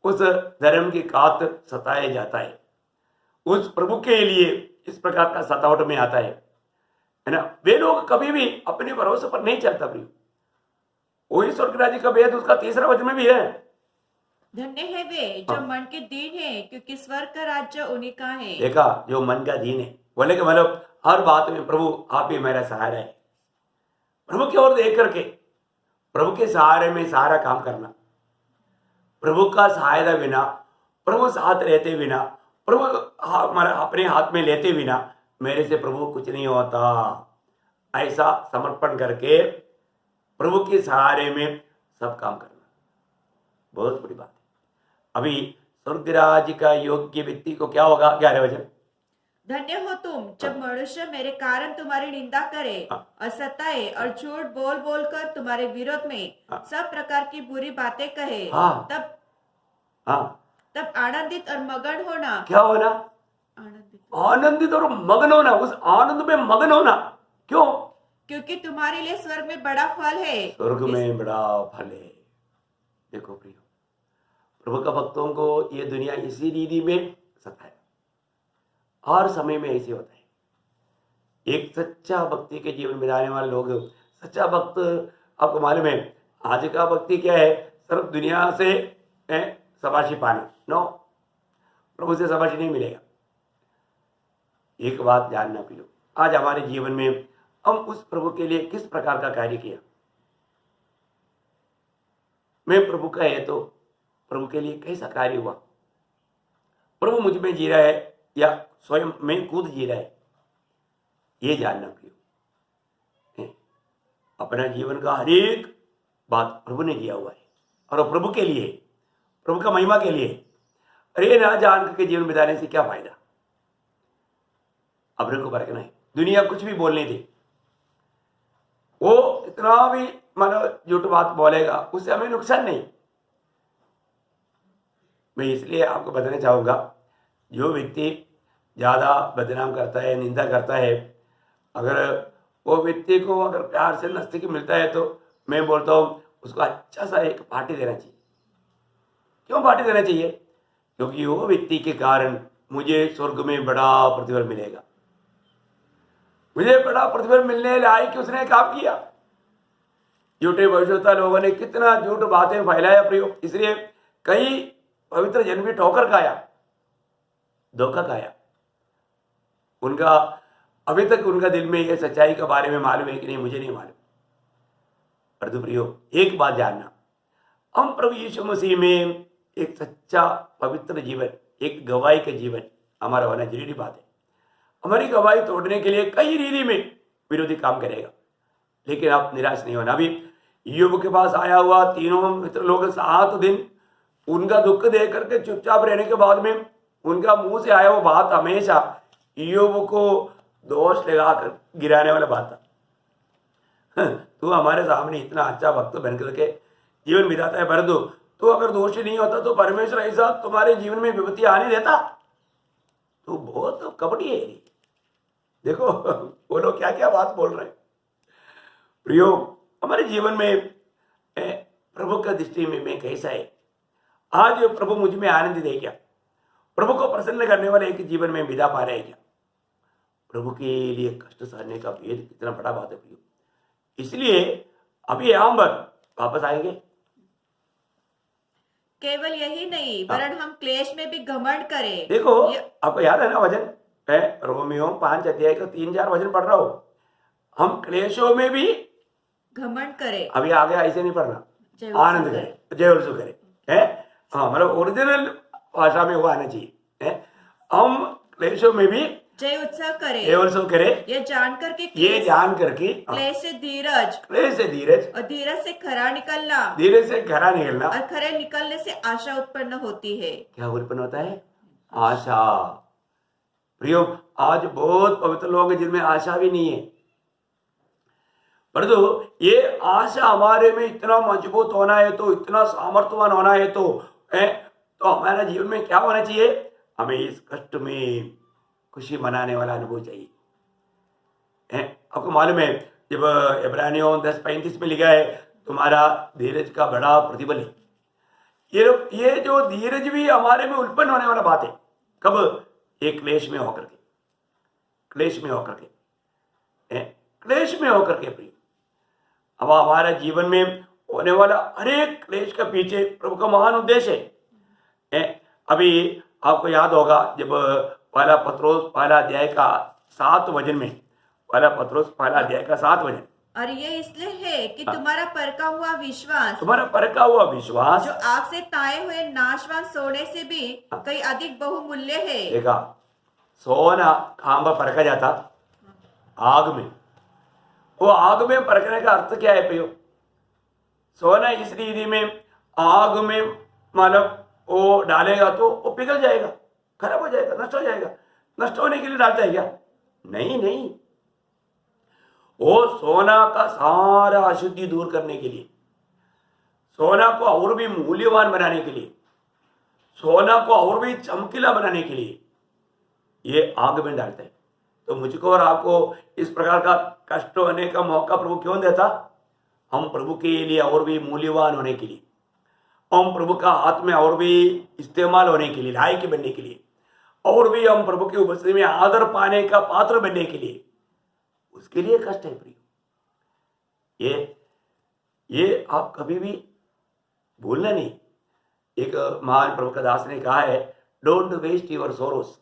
उस धर्म की खातिर सताया जाता है, उस प्रभु के लिए इस प्रकार का सतावट में आता है ना। वे लोग कभी भी अपने भरोसे पर नहीं चलता प्रियो। वही स्वर्ग राज्य का भेद उसका 3रा वचन में भी है। धन्य है वे जो मन के दीन है, क्योंकि स्वर्ग का राज्य उन्हीं का है। देखा, जो मन का दीन है, बोले कि मतलब हर बात में प्रभु आप ही मेरा सहारा है। प्रभु की ओर देख करके प्रभु के सहारे में सारा काम करना, प्रभु का सहायता बिना, प्रभु साथ रहते बिना, प्रभु अपने हाथ में लेते बिना मेरे से प्रभु कुछ नहीं होता। ऐसा समर्पण करके प्रभु के सहारे में सब काम करना बहुत बड़ी बात है। अभी स्वर्ग राज्य का योग्य व्यक्ति को क्या होगा? 11 वचन, धन्य हो तुम जब मनुष्य मेरे कारण तुम्हारी निंदा करे और सताए और झूठ बोल बोल कर तुम्हारे विरोध में सब प्रकार की बुरी बातें कहे। तब आनंदित और मगन होना। क्या होना? आनंदित और मगन होना, उस आनंद में मगन होना। क्यों? क्योंकि तुम्हारे लिए स्वर्ग में बड़ा फल है। स्वर्ग में बड़ा फल है। देखो प्रियो, प्रभु का भक्तों को ये दुनिया इसी रीति में सताए, हर समय में ऐसे होता है। एक सच्चा भक्ति के जीवन में जाने वाले लोग, सच्चा भक्त, आपको मालूम है आज का भक्ति क्या है? सिर्फ दुनिया से शाबाशी पाना, नो, प्रभु से शाबाशी नहीं मिलेगा। एक बात जानना प्रियो, आज हमारे जीवन में हम उस प्रभु के लिए किस प्रकार का कार्य किया? मैं प्रभु का है तो प्रभु के लिए कैसा कार्य हुआ? प्रभु मुझ में जी रहा है या स्वयं में खुद जी रहा है? ये जानना प्रियो। अपना जीवन का हर एक बात प्रभु ने किया हुआ है और वो प्रभु के लिए, प्रभु का महिमा के लिए। अरे ना जान करके जीवन बिताने से क्या फायदा? अपने को परखना है। दुनिया कुछ भी बोलने दे, वो इतना भी मानो झूठ बात बोलेगा, उससे हमें नुकसान नहीं। मैं इसलिए आपको बताना चाहूंगा, जो व्यक्ति ज्यादा बदनाम करता है, निंदा करता है, अगर वो व्यक्ति को अगर प्यार से नजदीक मिलता है तो मैं बोलता हूँ उसको अच्छा सा एक पार्टी देना चाहिए। क्यों पार्टी देना चाहिए? क्योंकि वो व्यक्ति के कारण मुझे स्वर्ग में बड़ा प्रतिफल मिलेगा। मुझे बड़ा प्रतिफल मिलने लायक कि उसने काम किया। झूठे भविष्यवक्ता लोगों ने कितना झूठ बातें फैलाया प्रयोग, इसलिए कई पवित्र जन भी ठोकर खाया, धोखा खाया। उनका अभी तक उनका दिल में ये सच्चाई के बारे में मालूम है कि नहीं, मुझे नहीं मालूम। परंतु प्रियो, एक बात जानना, हम प्रभु यीशु मसीह में एक सच्चा पवित्र जीवन, एक गवाही का जीवन हमारा होना जरूरी बात है। हमारी गवाही तोड़ने के लिए कई रीति में विरोधी काम करेगा, लेकिन आप निराश नहीं होना। अभी यूब के पास आया हुआ तीनों मित्र लोग 7 दिन उनका दुख देख करके चुपचाप रहने के बाद में उनका मुंह से आया वो बात हमेशा यूब को दोष लगाकर गिराने वाला बात था। तू हमारे सामने इतना अच्छा भक्त बन करके जीवन बिताता है, परंतु तू अगर दोषी नहीं होता तो परमेश्वर ऐसा तुम्हारे जीवन में विपत्ति आने देता? तू बहुत कपटी है। देखो वो लोग क्या क्या बात बोल रहे हैं। प्रियो, हमारे जीवन में प्रभु का दृष्टि में मैं कैसा है? आज प्रभु मुझ में आनंद दे क्या? प्रभु को प्रसन्न करने वाले एक जीवन में बिता पा रहे हैं क्या? प्रभु के लिए कष्ट सहने का भेद कितना बड़ा बात है प्रियो। इसलिए अभी हम वापस आएंगे। केवल यही नहीं, वरन हम क्लेश में भी घमंड करें। देखो आपको याद है ना वचन, रोमियो 5 अध्याय का 3-4 वचन पढ़ रहा हो। हम क्लेशों में भी घमंड करें। अभी आगे ऐसे नहीं पढ़ना, जय आनंद करें, जय उत्सव करें, है। हाँ, मतलब ओरिजिनल भाषा में वो आना चाहिए, है। हम क्लेशों में भी जय उत्सव करें, जय उत्सव करें, ये जान करके ये जान करके क्लेश से धीरज, क्लेश से धीरज, और धीरज से खरा निकलना, धीरज से खरा निकलना, और खरे निकलने से आशा उत्पन्न होती है। क्या उत्पन्न होता है? आशा। प्रियो, आज बहुत पवित्र लोग हैं जिनमें आशा भी नहीं है, परंतु ये आशा हमारे में इतना मजबूत होना है तो, इतना सामर्थ्यवान होना है तो हमारा जीवन में क्या होना चाहिए? हमें इस कष्ट में खुशी मनाने वाला अनुभव चाहिए। आपको मालूम है जब इब्रानियों 10:35 में लिखा है तुम्हारा धीरज का बड़ा प्रतिफल है। ये जो धीरज भी हमारे में उत्पन्न होने वाला बात है। कब? एक क्लेश में होकर के, क्लेश में होकर के, क्लेश में होकर के प्रिय। अब हमारा जीवन में होने वाला हर एक क्लेश के पीछे प्रभु का महान उद्देश्य है। अभी आपको याद होगा जब पहला पत्रोस पहला अध्याय का 7 वचन में, पहला पत्रोस पहला अध्याय का 7 वचन, और ये इसलिए है कि तुम्हारा परखा हुआ विश्वास, तुम्हारा परखा हुआ विश्वास जो आग से ताए हुए नाशवान सोने से भी कई अधिक बहुमूल्य है। देखा, सोना कहाँ पर परखा जाता? आग में। वो आग में परखने का अर्थ क्या है प्रियो? सोना इस रीति में आग में मतलब वो डालेगा तो वो पिघल जाएगा, खराब हो जाएगा, नष्ट हो जाएगा। नष्ट होने के लिए डालता है क्या? नहीं नहीं, वो सोना का सारा अशुद्धि दूर करने के लिए, सोना को और भी मूल्यवान बनाने के लिए, सोना को और भी चमकीला बनाने के लिए ये आग में डालता है। तो मुझको और आपको इस प्रकार का कष्ट होने का मौका प्रभु क्यों देता? हम प्रभु के लिए और भी मूल्यवान होने के लिए, हम प्रभु का हाथ में और भी इस्तेमाल होने के लिए, लायक बनने के लिए, और भी हम प्रभु की उपस्थिति में आदर पाने का पात्र बनने के लिए, उसके लिए कष्ट है प्रिय। ये आप कभी भी भूलना नहीं। एक महान प्रभु का दास ने कहा है, डोंट वेस्ट योर सोरोस।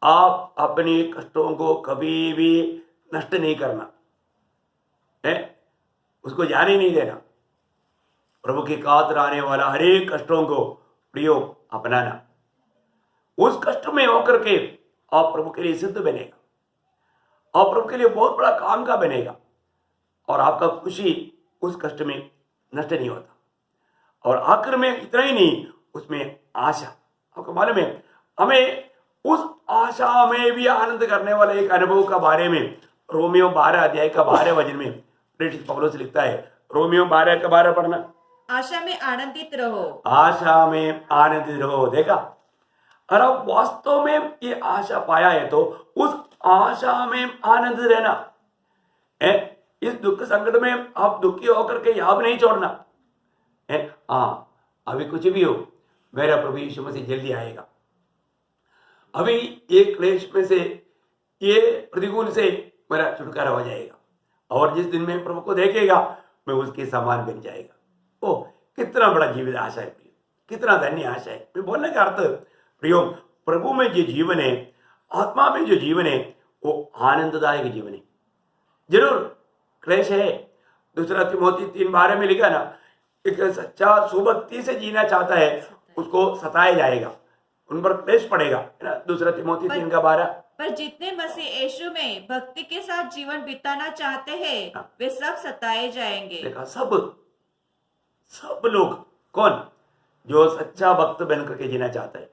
आप अपने कष्टों को कभी भी नष्ट नहीं करना है, उसको जाने नहीं देना। प्रभु के खातिर आने वाला हर एक कष्टों को प्रियो अपनाना, उस कष्ट में होकर के आप प्रभु के लिए सिद्ध बनेगा। और प्रभु के लिए बहुत बड़ा काम का बनेगा और आपका खुशी उस कष्ट में नष्ट नहीं होता। और आखिर में इतना ही नहीं, उसमें आशा, आपको मालूम है हमें उस आशा में भी आनंद करने वाले एक अनुभव का बारे में रोमियो 12 अध्याय का 12 वचन में प्रेरित पौलुस लिखता है। रोमियो 12 का 12 पढ़ना। आशा में आनंदित रहो। आशा में आनंदित रहो। देखा, और अब वास्तव में ये आशा पाया है तो उस आशा में आनंद रहना है। इस दुख संकट में आप दुखी होकर के याद नहीं छोड़ना है। हाँ, अभी कुछ भी हो, मेरा प्रभु यीशु मसीह जल्दी आएगा। अभी ये क्लेश में से, ये प्रतिकूल से मेरा छुटकारा हो जाएगा और जिस दिन में प्रभु को देखेगा मैं उसके समान बन जाएगा। ओ, कितना बड़ा जीवित आशा है प्रियो, कितना धन्य आशा है। मैं बोलने का अर्थ प्रियो, प्रभु में जो जीवन है, आत्मा में जो जीवन है, वो आनंददायक जीवन है। जरूर क्लेश है। दूसरा तिमोथी 3:12 में लिखा ना, एक सच्चा सुभक्ति से जीना चाहता है उसको सताया जाएगा, उन पर क्लेश पड़ेगा, है ना। दूसरा तिमोथी 3:12। पर जितने मसीह यीशु में भक्ति के साथ जीवन बिताना चाहते हैं वे सब सताए जाएंगे। देखा, सब लोग, कौन? जो सच्चा भक्त बन करके जीना चाहता है।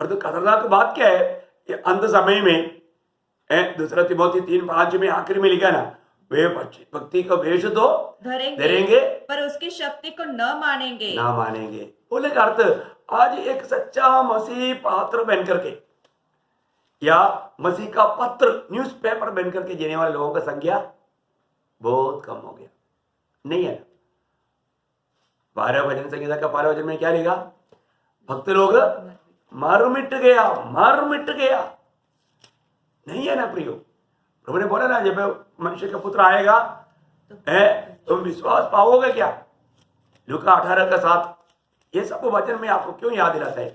पर तो खतरनाक बात क्या है, ये अंत समय में दूसरा तिमोथी 3:5 में आखिर में लिखा ना, वे भक्ति का वेश तो धरेंगे पर उसकी शक्ति को न मानेंगे। बोले का अर्थ, आज एक सच्चा मसीह पात्र बन करके या मसीह का पत्र, न्यूज़पेपर बन करके जीने वाले लोगों का संख्या बहुत कम हो गया, नहीं है। 12 वचन संहिता का 12 वचन में क्या लिखा? भक्त लोग मर मिट गया। नहीं है ना प्रियो। प्रभु ने बोला ना, जब मनुष्य का पुत्र आएगा तुम विश्वास पाओगे क्या? लूका 18:7। ये सब वचन में आपको क्यों याद दिलाता है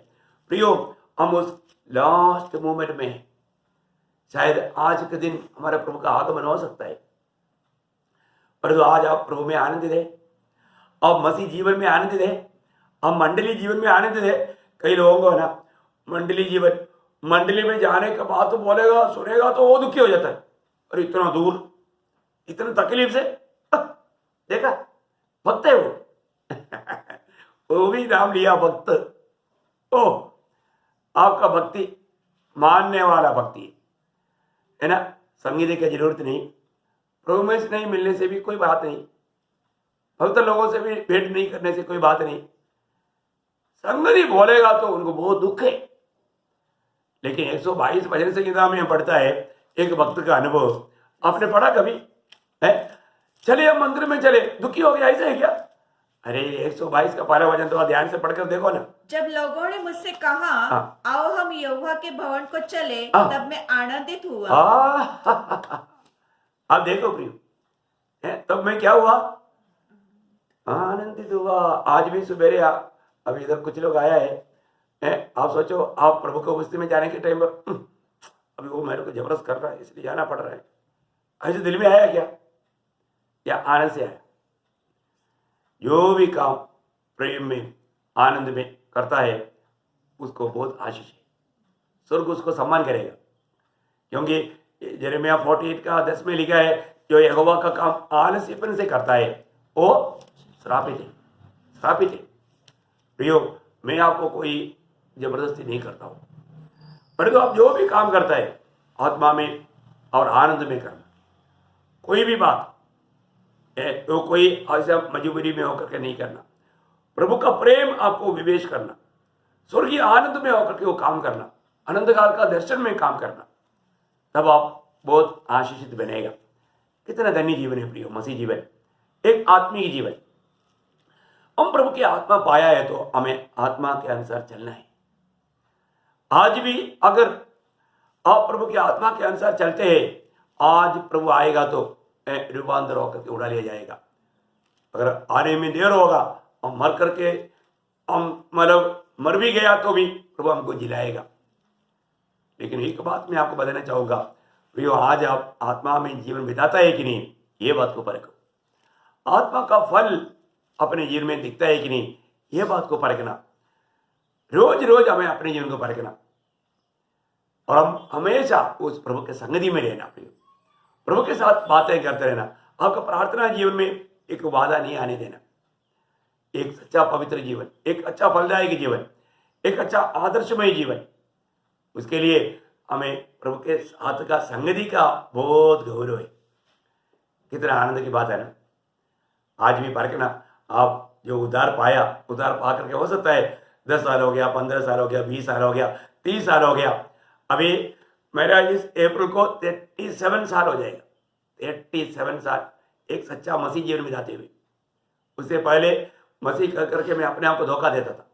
प्रियो? हम उस लास्ट मोमेंट में हैं। शायद आज के दिन हमारे प्रभु का आगमन हो सकता है, परंतु आज आप प्रभु में आनंदित है, अब मसीह जीवन में आनंदित है, हम मंडली जीवन में आनंदित है। कई लोगों को है ना, मंडली में जाने के बाद तो बोलेगा सुनेगा तो वो दुखी हो जाता है, और इतना दूर, इतने तकलीफ से देखा, भक्त है वो भी नाम लिया भक्त। ओ, आपका भक्ति मानने वाला भक्ति है ना। संगीत की जरूरत नहीं, प्रभु में से नहीं मिलने से भी कोई बात नहीं, भक्त लोगों से भी भेंट नहीं करने से कोई बात नहीं। संगति बोलेगा तो उनको बहुत दुख है। लेकिन 122 भजन संहिता में पढ़ता है एक भक्त का अनुभव। आपने पढ़ा कभी है? चले हम मंदिर में चले, दुखी हो गया, ऐसा है क्या? अरे 122 का 12 वचन तो ध्यान से पढ़कर देखो ना। जब लोगों ने मुझसे कहा आओ हम यहोवा के भवन को चले, तब मैं आनंदित हुआ। आप देखो प्रियो, तब मैं क्या हुआ? आनंदित हुआ। आज भी सवेरे अभी इधर कुछ लोग आया है, आप सोचो, आप प्रभु को बस्ती में जाने के टाइम पर अभी वो मेरे को जबरदस्त कर रहा है इसलिए जाना पड़ रहा है, ऐसे दिल में आया क्या? या आनंद से आया? जो भी काम प्रेम में आनंद में करता है उसको बहुत आशीष है, स्वर्ग उसको सम्मान करेगा। क्योंकि यिर्मयाह 48 का 10 में लिखा है, जो यहोवा का काम आलस्यपन से करता है वो श्रापित है। प्रियो, मैं आपको कोई जबरदस्ती नहीं करता हूं, परंतु आप जो भी काम करता है आत्मा में और आनंद में करना। कोई भी बात तो कोई ऐसा मजबूरी में होकर के नहीं करना। प्रभु का प्रेम आपको विवेश करना, स्वर्गीय आनंद में होकर के वो काम करना, अनंत काल का दर्शन में काम करना, तब आप बहुत आशीषित बनेगा। कितना धन्य जीवन है प्रियो, मसीह जीवन, एक आत्मिक जीवन। हम प्रभु की आत्मा पाया है तो हमें आत्मा के अनुसार चलना है। आज भी अगर आप प्रभु की आत्मा के अनुसार चलते हैं, आज प्रभु आएगा तो रूपांतर होकर के उड़ा लिया जाएगा। अगर आने में देर होगा, हम मर करके हम मतलब मर भी गया तो भी प्रभु हमको जिलाएगा। लेकिन एक बात मैं आपको बताना चाहूंगा प्रियो, आज आप आत्मा में जीवन बिताता है कि नहीं, ये बात को परखो। आत्मा का फल अपने जीवन में दिखता है कि नहीं, ये बात को परखना। रोज रोज हमें अपने जीवन को परखना। और हम हमेशा उस प्रभु के संगति में रहना प्रिय, प्रभु के साथ बातें करते रहना। आपका प्रार्थना जीवन में एक बाधा नहीं आने देना। एक सच्चा पवित्र जीवन, एक अच्छा फलदायक जीवन, एक अच्छा आदर्शमय जीवन, उसके लिए हमें प्रभु के साथ का संगति का बहुत गौरव है। कितना आनंद की बात है ना। आज भी परखना, आप जो उद्धार पाया, उद्धार पा करके हो सकता है 10 साल हो गया, 15 साल हो गया, 20 साल हो गया, 30 साल हो गया। अभी मेरा इस अप्रैल को 37 साल हो जाएगा। 37 साल एक सच्चा मसीह जीवन में जाते हुए। उससे पहले मसीह कर करके मैं अपने आप को धोखा देता था।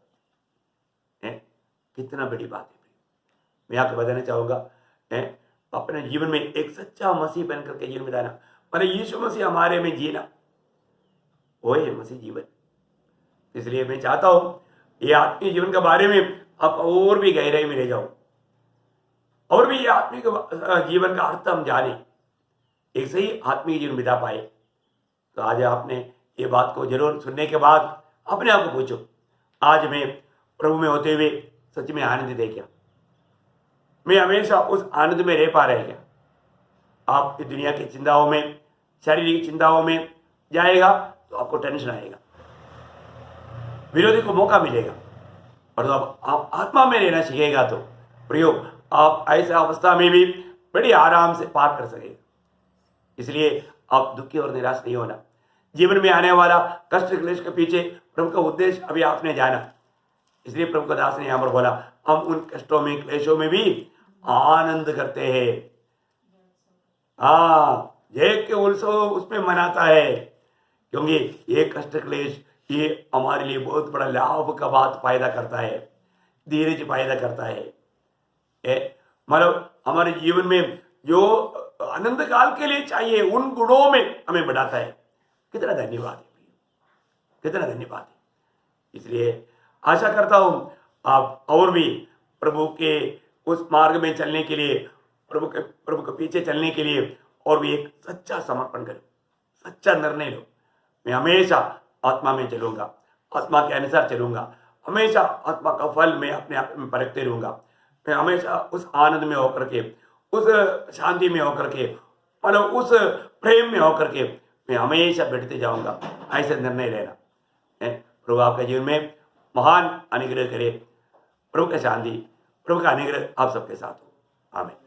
कितना बड़ी बात है। मैं आपको बताना चाहूँगा, अपने जीवन में एक सच्चा मसीह बन करके जीवन बिताना, माने यीशु मसीह हमारे में जीना, वो है मसीह जीवन। इसलिए मैं चाहता हूँ ये आत्मीय जीवन के बारे में आप और भी गहराई में ले जाओ, और भी ये आत्मीय जीवन का अर्थ हम जाने, एक सही आत्मीय जीवन बिता पाए। तो आज आपने ये बात को जरूर सुनने के बाद अपने आप को पूछो, आज मैं प्रभु में होते हुए सच में आनंदित है क्या? मैं हमेशा उस आनंद में रह पा रहे क्या? आप इस दुनिया की चिंताओं में, शारीरिक चिंताओं में जाएगा तो आपको टेंशन आएगा, विरोधी को मौका मिलेगा। और जब आप आत्मा में रहना सीखेगा तो प्रियो, आप ऐसे अवस्था में भी बड़ी आराम से पार कर सकेगा। इसलिए आप दुखी और निराश नहीं होना। जीवन में आने वाला कष्ट क्लेश के पीछे प्रभु का उद्देश्य अभी आपने जाना। इसलिए प्रभु का दास ने यहाँ पर बोला, हम उन कष्टों में, क्लेशों में भी आनंद करते हैं। जय के उत्सव उसमें मनाता है, क्योंकि ये कष्ट क्लेश ये हमारे लिए बहुत बड़ा लाभ का बात पैदा करता है, धीरज पैदा करता है। मतलब हमारे जीवन में जो आनंद काल के लिए चाहिए उन गुणों में हमें बढ़ाता है। कितना धन्यवाद है, कितना धन्यवाद है। इसलिए आशा करता हूं आप और भी प्रभु के उस मार्ग में चलने के लिए, प्रभु के पीछे चलने के लिए और भी एक सच्चा समर्पण करो, सच्चा निर्णय लो। मैं हमेशा आत्मा में चलूंगा, आत्मा के अनुसार चलूंगा, हमेशा आत्मा का फल मैं अपने आप में परखते रहूंगा। मैं हमेशा उस आनंद में होकर के, उस शांति में होकर के, मतलब उस प्रेम में होकर के मैं हमेशा बैठते जाऊंगा। ऐसे निर्णय लेना। प्रभु आपके जीवन में महान अनुग्रह करे। प्रभु का शांति, प्रभु का अनुग्रह आप सबके साथ हो। आमीन।